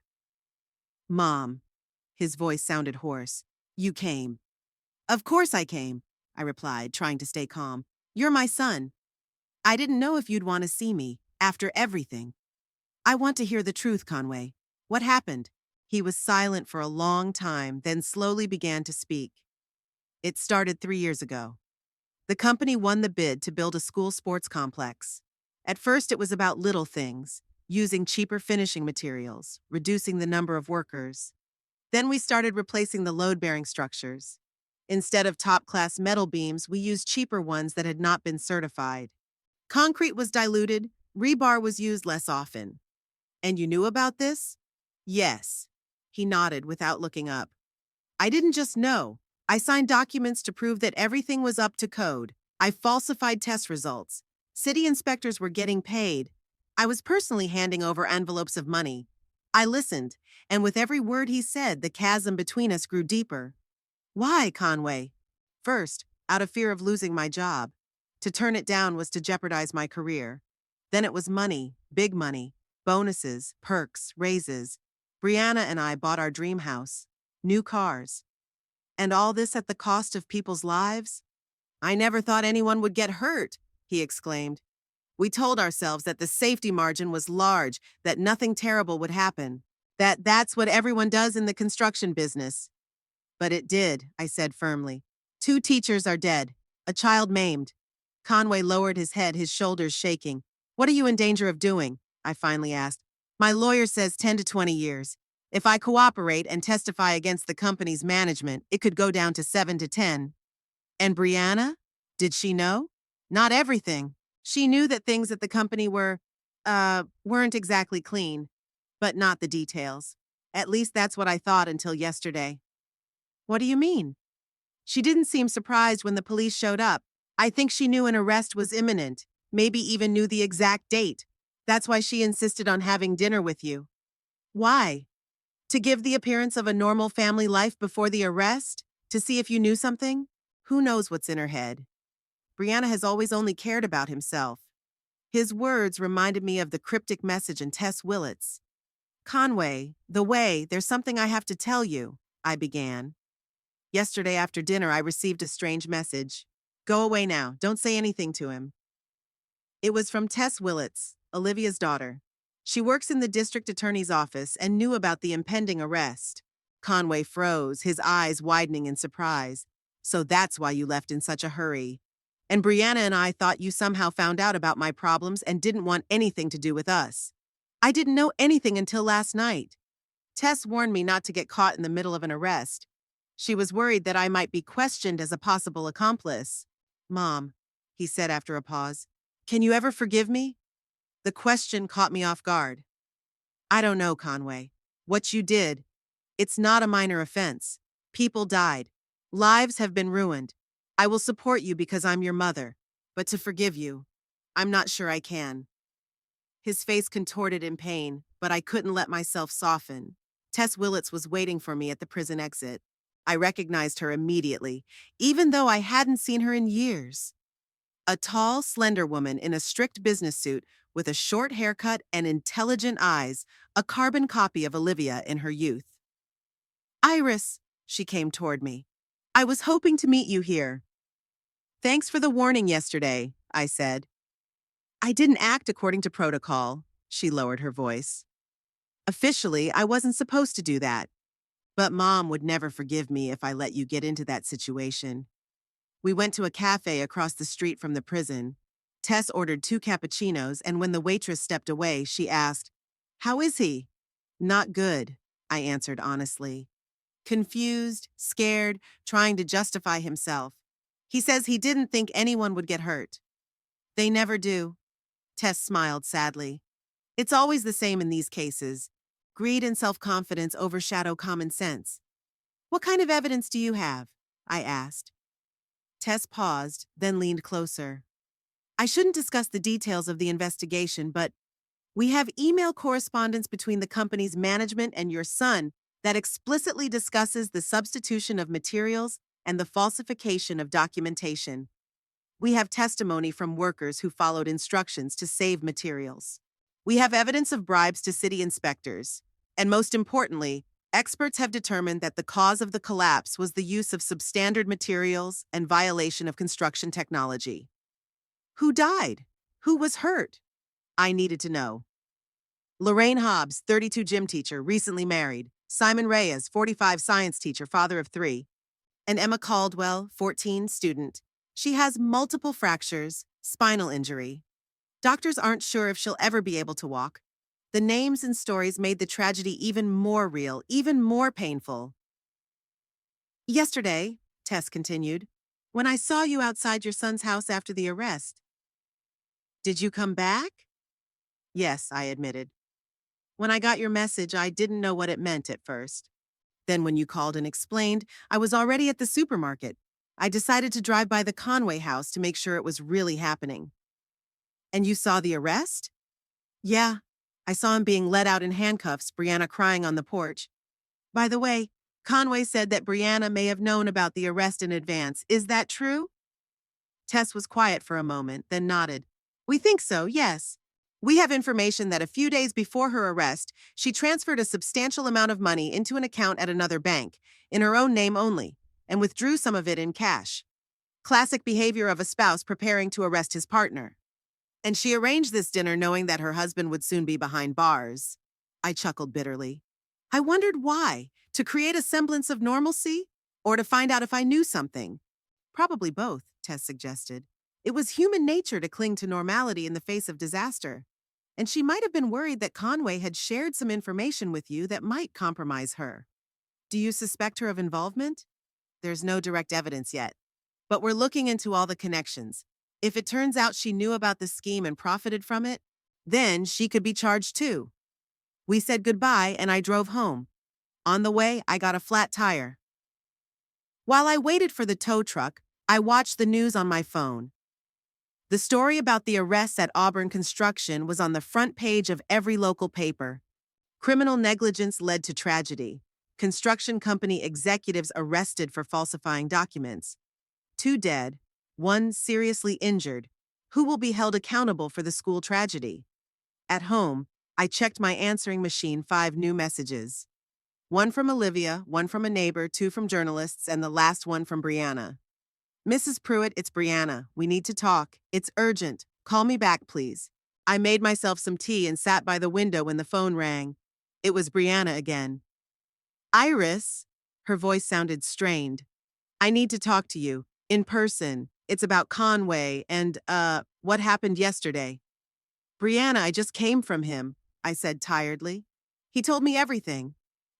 "Mom," his voice sounded hoarse, "you came." "Of course I came," I replied, trying to stay calm. "You're my son. I didn't know if you'd want to see me. After everything. I want to hear the truth, Conway. What happened? He was silent for a long time, then slowly began to speak. It started 3 years ago. The company won the bid to build a school sports complex. At first, it was about little things, using cheaper finishing materials, reducing the number of workers. Then we started replacing the load-bearing structures. Instead of top-class metal beams, we used cheaper ones that had not been certified. Concrete was diluted, rebar was used less often. And you knew about this? Yes. He nodded without looking up. I didn't just know. I signed documents to prove that everything was up to code. I falsified test results. City inspectors were getting paid. I was personally handing over envelopes of money. I listened, and with every word he said, the chasm between us grew deeper. Why, Conway? First, out of fear of losing my job. To turn it down was to jeopardize my career. Then it was money, big money, bonuses, perks, raises. Brianna and I bought our dream house, new cars. And all this at the cost of people's lives? I never thought anyone would get hurt, he exclaimed. We told ourselves that the safety margin was large, that nothing terrible would happen, that that's what everyone does in the construction business. But it did, I said firmly. 2 teachers are dead, a child maimed. Conway lowered his head, his shoulders shaking. What are you in danger of doing? I finally asked. My lawyer says 10 to 20 years. If I cooperate and testify against the company's management, it could go down to 7 to 10. And Brianna? Did she know? Not everything. She knew that things at the company weren't exactly clean, but not the details. At least that's what I thought until yesterday. What do you mean? She didn't seem surprised when the police showed up. I think she knew an arrest was imminent, maybe even knew the exact date. That's why she insisted on having dinner with you. Why? To give the appearance of a normal family life before the arrest? To see if you knew something? Who knows what's in her head? Brianna has always only cared about himself. His words reminded me of the cryptic message in Tess Willett's. Conway, there's something I have to tell you, I began. Yesterday after dinner, I received a strange message. Go away now. Don't say anything to him. It was from Tess Willett's, Olivia's daughter. She works in the district attorney's office and knew about the impending arrest. Conway froze, his eyes widening in surprise. So that's why you left in such a hurry. And Brianna and I thought you somehow found out about my problems and didn't want anything to do with us. I didn't know anything until last night. Tess warned me not to get caught in the middle of an arrest. She was worried that I might be questioned as a possible accomplice. Mom, he said after a pause, can you ever forgive me? The question caught me off guard. I don't know, Conway. What you did, it's not a minor offense. People died. Lives have been ruined. I will support you because I'm your mother. But to forgive you, I'm not sure I can. His face contorted in pain, but I couldn't let myself soften. Tess Willits was waiting for me at the prison exit. I recognized her immediately, even though I hadn't seen her in years. A tall, slender woman in a strict business suit with a short haircut and intelligent eyes, a carbon copy of Olivia in her youth. Iris, she came toward me. I was hoping to meet you here. Thanks for the warning yesterday, I said. I didn't act according to protocol, she lowered her voice. Officially, I wasn't supposed to do that. But Mom would never forgive me if I let you get into that situation. We went to a cafe across the street from the prison. Tess ordered 2 cappuccinos, and when the waitress stepped away, she asked, How is he? Not good, I answered honestly. Confused, scared, trying to justify himself. He says he didn't think anyone would get hurt. They never do. Tess smiled sadly. It's always the same in these cases. Greed and self-confidence overshadow common sense. What kind of evidence do you have? I asked. Tess paused, then leaned closer. I shouldn't discuss the details of the investigation, but we have email correspondence between the company's management and your son that explicitly discusses the substitution of materials and the falsification of documentation. We have testimony from workers who followed instructions to save materials. We have evidence of bribes to city inspectors. And most importantly, experts have determined that the cause of the collapse was the use of substandard materials and violation of construction technology. Who died? Who was hurt? I needed to know. Lorraine Hobbs, 32 gym teacher, recently married. Simon Reyes, 45 science teacher, father of 3. And Emma Caldwell, 14, student. She has multiple fractures, spinal injury. Doctors aren't sure if she'll ever be able to walk. The names and stories made the tragedy even more real, even more painful. Yesterday, Tess continued, when I saw you outside your son's house after the arrest. Did you come back? Yes, I admitted. When I got your message, I didn't know what it meant at first. Then when you called and explained, I was already at the supermarket. I decided to drive by the Conway house to make sure it was really happening. And you saw the arrest? Yeah. I saw him being led out in handcuffs, Brianna crying on the porch. By the way, Conway said that Brianna may have known about the arrest in advance. Is that true? Tess was quiet for a moment, then nodded. We think so, yes. We have information that a few days before her arrest, she transferred a substantial amount of money into an account at another bank, in her own name only, and withdrew some of it in cash. Classic behavior of a spouse preparing to arrest his partner. And she arranged this dinner knowing that her husband would soon be behind bars. I chuckled bitterly. I wondered why. To create a semblance of normalcy? Or to find out if I knew something? Probably both, Tess suggested. It was human nature to cling to normality in the face of disaster. And she might have been worried that Conway had shared some information with you that might compromise her. Do you suspect her of involvement? There's no direct evidence yet. But we're looking into all the connections. If it turns out she knew about the scheme and profited from it, then she could be charged too. We said goodbye and I drove home. On the way, I got a flat tire. While I waited for the tow truck, I watched the news on my phone. The story about the arrests at Auburn Construction was on the front page of every local paper. Criminal negligence led to tragedy. Construction company executives arrested for falsifying documents. 2 dead, 1 seriously injured. Who will be held accountable for the school tragedy? At home, I checked my answering machine 5 new messages. 1 from Olivia, 1 from a neighbor, 2 from journalists, and the last one from Brianna. Mrs. Pruitt, it's Brianna. We need to talk. It's urgent. Call me back, please. I made myself some tea and sat by the window when the phone rang. It was Brianna again. Iris, her voice sounded strained. I need to talk to you, in person. It's about Conway and, what happened yesterday. Brianna, I just came from him, I said tiredly. He told me everything.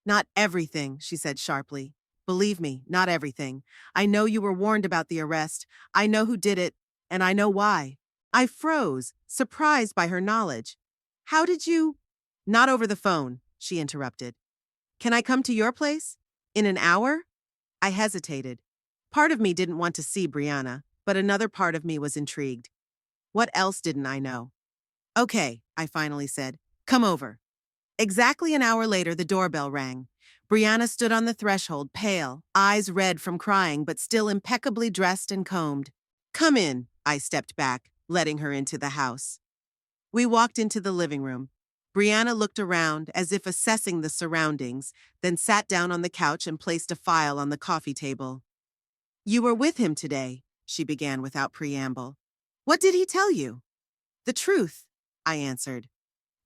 Not everything, she said sharply. Believe me, not everything. I know you were warned about the arrest. I know who did it, and I know why. I froze, surprised by her knowledge. How did you? Not over the phone, she interrupted. Can I come to your place? In an hour? I hesitated. Part of me didn't want to see Brianna, but another part of me was intrigued. What else didn't I know? Okay, I finally said. Come over. Exactly an hour later, the doorbell rang. Brianna stood on the threshold, pale, eyes red from crying, but still impeccably dressed and combed. Come in, I stepped back, letting her into the house. We walked into the living room. Brianna looked around, as if assessing the surroundings, then sat down on the couch and placed a file on the coffee table. You were with him today, she began without preamble. What did he tell you? The truth, I answered.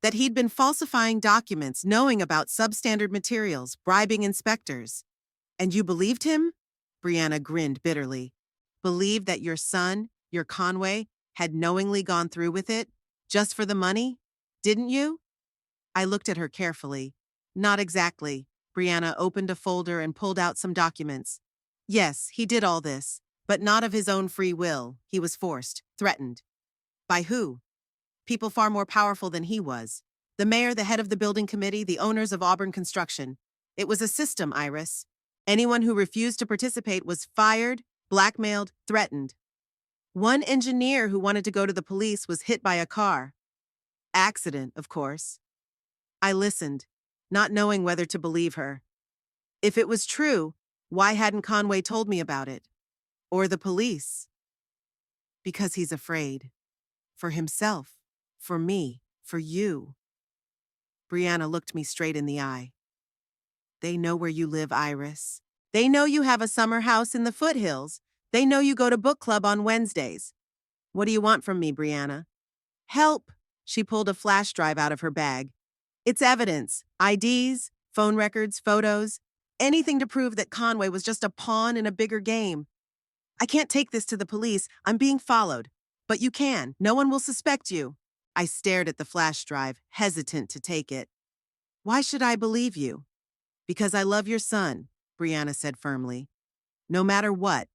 That he'd been falsifying documents, knowing about substandard materials, bribing inspectors. And you believed him? Brianna grinned bitterly. Believed that your son, your Conway, had knowingly gone through with it? Just for the money? Didn't you? I looked at her carefully. Not exactly. Brianna opened a folder and pulled out some documents. Yes, he did all this, but not of his own free will. He was forced, threatened. By who? People far more powerful than he was. The mayor, the head of the building committee, the owners of Auburn Construction. It was a system, Iris. Anyone who refused to participate was fired, blackmailed, threatened. One engineer who wanted to go to the police was hit by a car. Accident, of course. I listened, not knowing whether to believe her. If it was true, why hadn't Conway told me about it? Or the police? Because he's afraid. For himself. For me, for you. Brianna looked me straight in the eye. They know where you live, Iris. They know you have a summer house in the foothills. They know you go to book club on Wednesdays. What do you want from me, Brianna? Help, She pulled a flash drive out of her bag. It's evidence, IDs, phone records, photos, anything to prove that Conway was just a pawn in a bigger game. I can't take this to the police. I'm being followed. But you can. No one will suspect you. I stared at the flash drive, hesitant to take it. Why should I believe you? Because I love your son, Brianna said firmly. No matter what.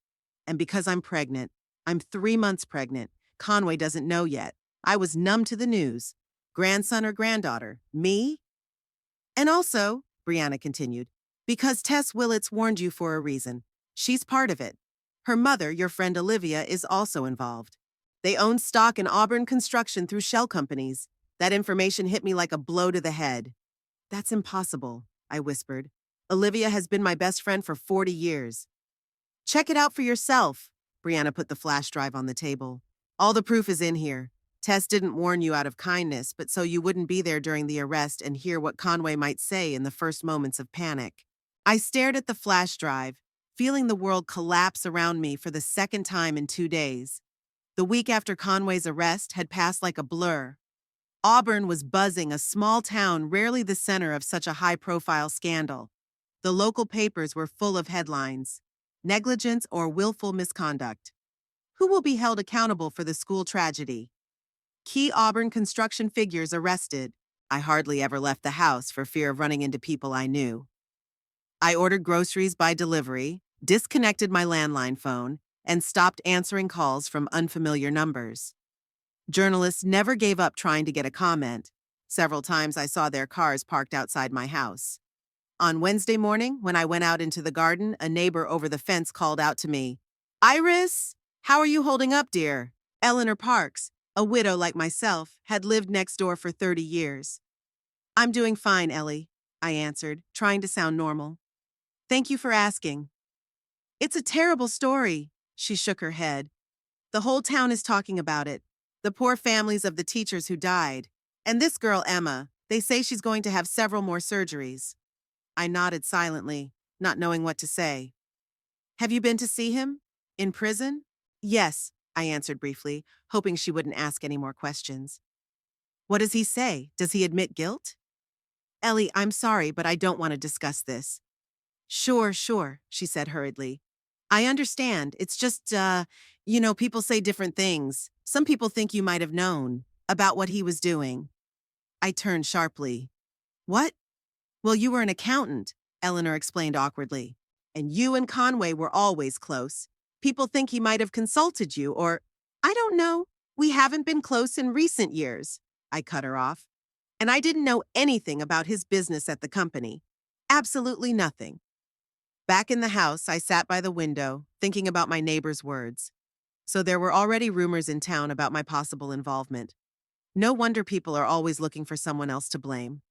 And because I'm pregnant. I'm 3 months pregnant. Conway doesn't know yet. I was numb to the news. Grandson or granddaughter? Me? And also, Brianna continued, because Tess Willits warned you for a reason. She's part of it. Her mother, your friend Olivia, is also involved. They own stock in Auburn Construction through shell companies. That information hit me like a blow to the head. That's impossible, I whispered. Olivia has been my best friend for 40 years. Check it out for yourself. Brianna put the flash drive on the table. All the proof is in here. Tess didn't warn you out of kindness, but so you wouldn't be there during the arrest and hear what Conway might say in the first moments of panic. I stared at the flash drive, feeling the world collapse around me for the second time in 2 days. The week after Conway's arrest had passed like a blur. Auburn was buzzing, a small town rarely the center of such a high-profile scandal. The local papers were full of headlines: negligence or willful misconduct. Who will be held accountable for the school tragedy? Key Auburn construction figures arrested. I hardly ever left the house for fear of running into people I knew. I ordered groceries by delivery, disconnected my landline phone, and stopped answering calls from unfamiliar numbers. Journalists never gave up trying to get a comment. Several times I saw their cars parked outside my house. On Wednesday morning, when I went out into the garden, a neighbor over the fence called out to me, "Iris, how are you holding up, dear?" Eleanor Parks, a widow like myself, had lived next door for 30 years. "I'm doing fine, Ellie," I answered, trying to sound normal. "Thank you for asking." "It's a terrible story," she shook her head. "The whole town is talking about it. The poor families of the teachers who died. And this girl, Emma, they say she's going to have several more surgeries." I nodded silently, not knowing what to say. "Have you been to see him? In prison?" "Yes," I answered briefly, hoping she wouldn't ask any more questions. "What does he say? Does he admit guilt?" "Ellie, I'm sorry, but I don't want to discuss this." Sure, she said hurriedly. "I understand. It's just, people say different things. Some people think you might have known about what he was doing." I turned sharply. "What?" "Well, you were an accountant," Eleanor explained awkwardly. "And you and Conway were always close. People think he might have consulted you or, I don't know. We haven't been close in recent years." I cut her off. "And I didn't know anything about his business at the company. Absolutely nothing." Back in the house, I sat by the window, thinking about my neighbor's words. So there were already rumors in town about my possible involvement. No wonder people are always looking for someone else to blame.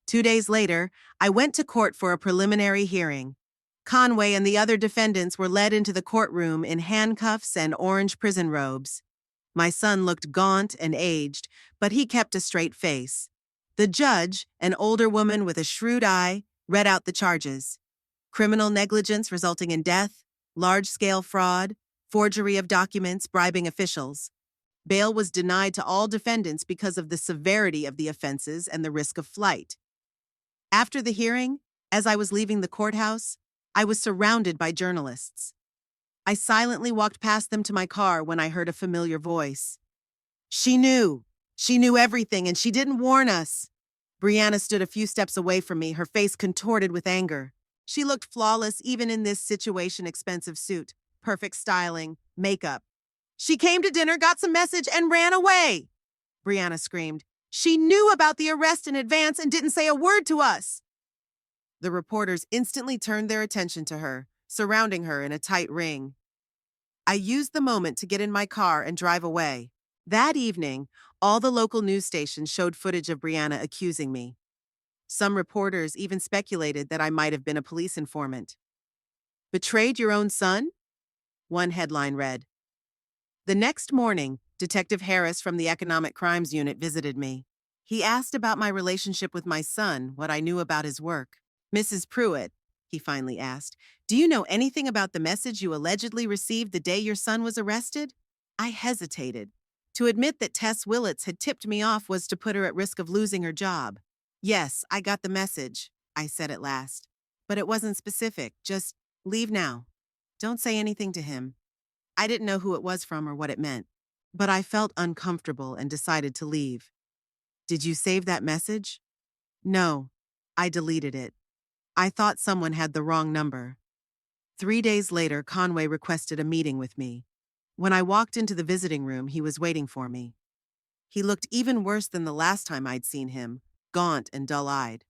2 days later, I went to court for a preliminary hearing. Conway and the other defendants were led into the courtroom in handcuffs and orange prison robes. My son looked gaunt and aged, but he kept a straight face. The judge, an older woman with a shrewd eye, read out the charges: criminal negligence resulting in death, large-scale fraud, forgery of documents, bribing officials. Bail was denied to all defendants because of the severity of the offenses and the risk of flight. After the hearing, as I was leaving the courthouse, I was surrounded by journalists. I silently walked past them to my car when I heard a familiar voice. She knew everything, and she didn't warn us." Brianna stood a few steps away from me, her face contorted with anger. She looked flawless even in this expensive suit, perfect styling, makeup. "She came to dinner, got some message, and ran away," Brianna screamed. "She knew about the arrest in advance and didn't say a word to us." The reporters instantly turned their attention to her, surrounding her in a tight ring. I used the moment to get in my car and drive away. That evening, all the local news stations showed footage of Brianna accusing me. Some reporters even speculated that I might have been a police informant. "Betrayed your own son?" one headline read. The next morning, Detective Harris from the Economic Crimes Unit visited me. He asked about my relationship with my son, what I knew about his work. "Mrs. Pruitt," he finally asked, "do you know anything about the message you allegedly received the day your son was arrested?" I hesitated. To admit that Tess Willits had tipped me off was to put her at risk of losing her job. Yes, I got the message, I said at last. But it wasn't specific, just leave now. Don't say anything to him. I didn't know who it was from or what it meant. But I felt uncomfortable and decided to leave. Did you save that message? No, I deleted it. I thought someone had the wrong number. 3 days later, Conway requested a meeting with me. When I walked into the visiting room, he was waiting for me. He looked even worse than the last time I'd seen him, gaunt and dull-eyed.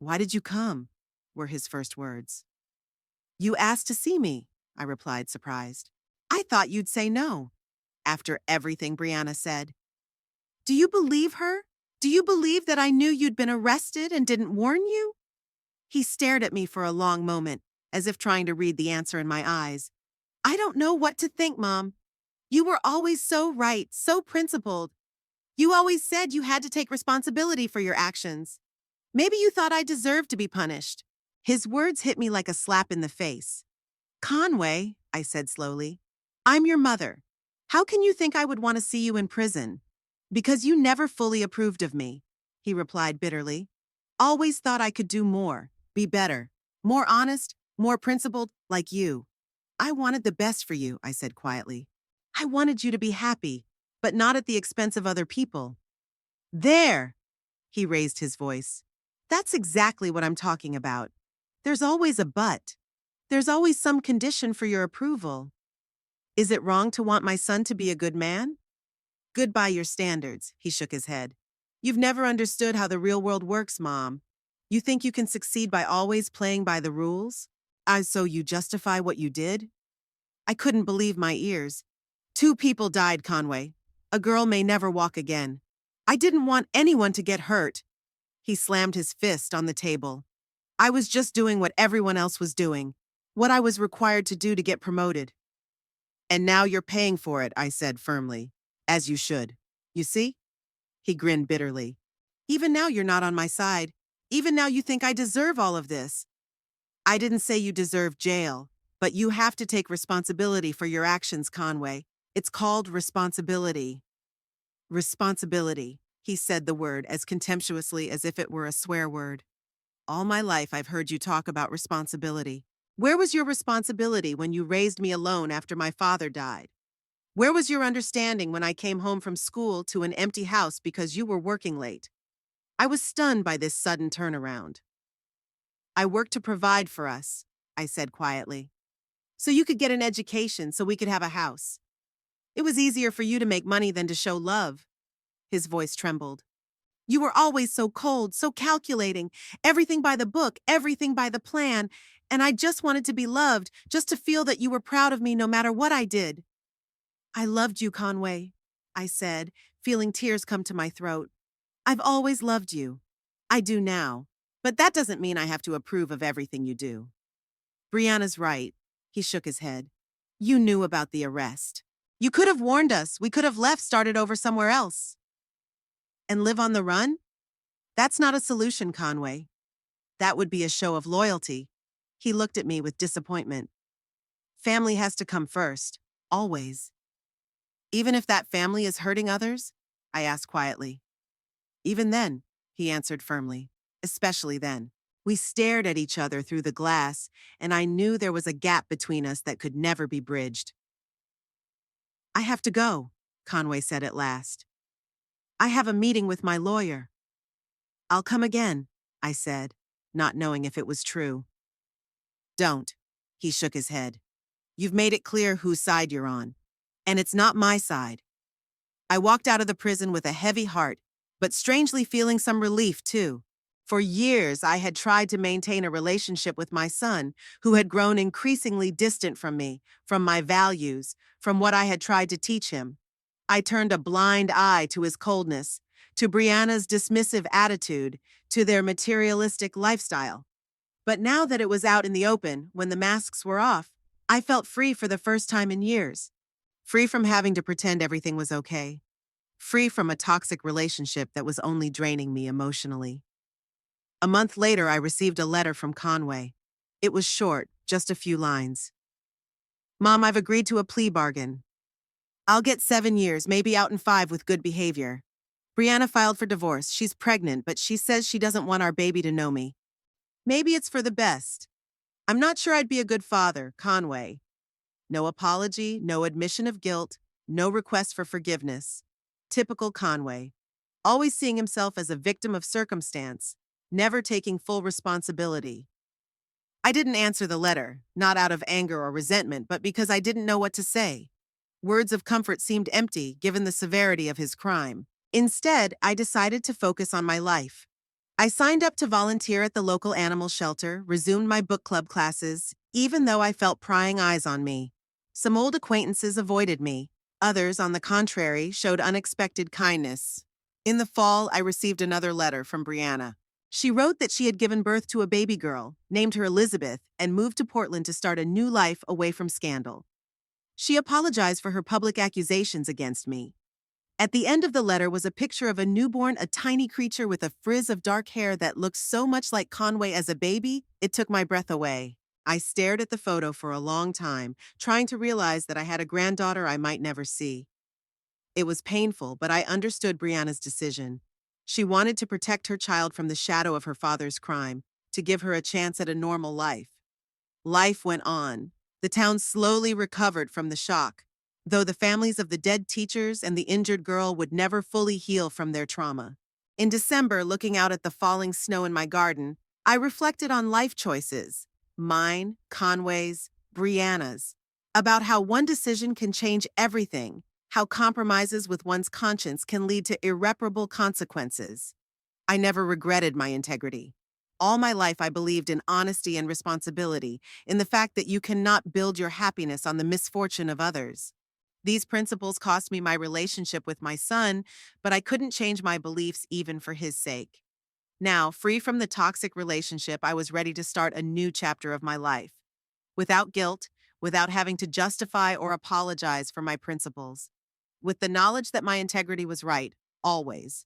"Why did you come?" were his first words. "You asked to see me," I replied, surprised. "I thought you'd say no, after everything Brianna said." "Do you believe her? Do you believe that I knew you'd been arrested and didn't warn you?" He stared at me for a long moment, as if trying to read the answer in my eyes. "I don't know what to think, Mom. You were always so right, so principled. You always said you had to take responsibility for your actions. Maybe you thought I deserved to be punished." His words hit me like a slap in the face. "Conway," I said slowly, "I'm your mother. How can you think I would want to see you in prison?" "Because you never fully approved of me," he replied bitterly. "Always thought I could do more, be better, more honest, more principled, like you." "I wanted the best for you," I said quietly. "I wanted you to be happy, but not at the expense of other people." "There!" he raised his voice. "That's exactly what I'm talking about. There's always a but. There's always some condition for your approval. Is it wrong to want my son to be a good man?" "Good by your standards," he shook his head. "You've never understood how the real world works, Mom. You think you can succeed by always playing by the rules? So you justify what you did?" I couldn't believe my ears. 2 people died, Conway. A girl may never walk again. I didn't want anyone to get hurt. He slammed his fist on the table. I was just doing what everyone else was doing, what I was required to do to get promoted. "And now you're paying for it," I said firmly. "As you should. You see?" He grinned bitterly. "Even now you're not on my side. Even now you think I deserve all of this." "I didn't say you deserve jail, but you have to take responsibility for your actions, Conway. It's called responsibility." "Responsibility," he said the word as contemptuously as if it were a swear word. "All my life I've heard you talk about responsibility. Where was your responsibility when you raised me alone after my father died? Where was your understanding when I came home from school to an empty house because you were working late?" I was stunned by this sudden turnaround. "I worked to provide for us," I said quietly. "So you could get an education, so we could have a house. It was easier for you to make money than to show love." His voice trembled. "You were always so cold, so calculating, everything by the book, everything by the plan, and I just wanted to be loved, just to feel that you were proud of me no matter what I did." "I loved you, Conway," I said, feeling tears come to my throat. "I've always loved you. I do now, but that doesn't mean I have to approve of everything you do." "Brianna's right," he shook his head. "You knew about the arrest. You could have warned us. We could have left, started over somewhere else." "And live on the run? That's not a solution, Conway. That would be a show of loyalty." He looked at me with disappointment. "Family has to come first, always." "Even if that family is hurting others?" I asked quietly. "Even then," he answered firmly. "Especially then." We stared at each other through the glass, and I knew there was a gap between us that could never be bridged. "I have to go," Conway said at last. "I have a meeting with my lawyer." "I'll come again," I said, not knowing if it was true. "Don't," he shook his head. "You've made it clear whose side you're on. And it's not my side." I walked out of the prison with a heavy heart, but strangely feeling some relief, too. For years, I had tried to maintain a relationship with my son, who had grown increasingly distant from me, from my values, from what I had tried to teach him. I turned a blind eye to his coldness, to Brianna's dismissive attitude, to their materialistic lifestyle. But now that it was out in the open, when the masks were off, I felt free for the first time in years. Free from having to pretend everything was okay. Free from a toxic relationship that was only draining me emotionally. A month later, I received a letter from Conway. It was short, just a few lines. "Mom, I've agreed to a plea bargain. I'll get 7 years, maybe out in 5 with good behavior. Brianna filed for divorce. She's pregnant, but she says she doesn't want our baby to know me. Maybe it's for the best. I'm not sure I'd be a good father, Conway. No apology, no admission of guilt, no request for forgiveness. Typical Conway. Always seeing himself as a victim of circumstance, never taking full responsibility. I didn't answer the letter, not out of anger or resentment, but because I didn't know what to say. Words of comfort seemed empty given the severity of his crime. Instead, I decided to focus on my life. I signed up to volunteer at the local animal shelter, resumed my book club classes, even though I felt prying eyes on me. Some old acquaintances avoided me. Others, on the contrary, showed unexpected kindness. In the fall, I received another letter from Brianna. She wrote that she had given birth to a baby girl, named her Elizabeth, and moved to Portland to start a new life away from scandal. She apologized for her public accusations against me. At the end of the letter was a picture of a newborn, a tiny creature with a frizz of dark hair that looked so much like Conway as a baby, it took my breath away. I stared at the photo for a long time, trying to realize that I had a granddaughter I might never see. It was painful, but I understood Brianna's decision. She wanted to protect her child from the shadow of her father's crime, to give her a chance at a normal life. Life went on. The town slowly recovered from the shock, though the families of the dead teachers and the injured girl would never fully heal from their trauma. In December, looking out at the falling snow in my garden, I reflected on life choices, mine, Conway's, Brianna's, about how one decision can change everything, how compromises with one's conscience can lead to irreparable consequences. I never regretted my integrity. All my life, I believed in honesty and responsibility, in the fact that you cannot build your happiness on the misfortune of others. These principles cost me my relationship with my son, but I couldn't change my beliefs even for his sake. Now, free from the toxic relationship, I was ready to start a new chapter of my life. Without guilt, without having to justify or apologize for my principles. With the knowledge that my integrity was right, always.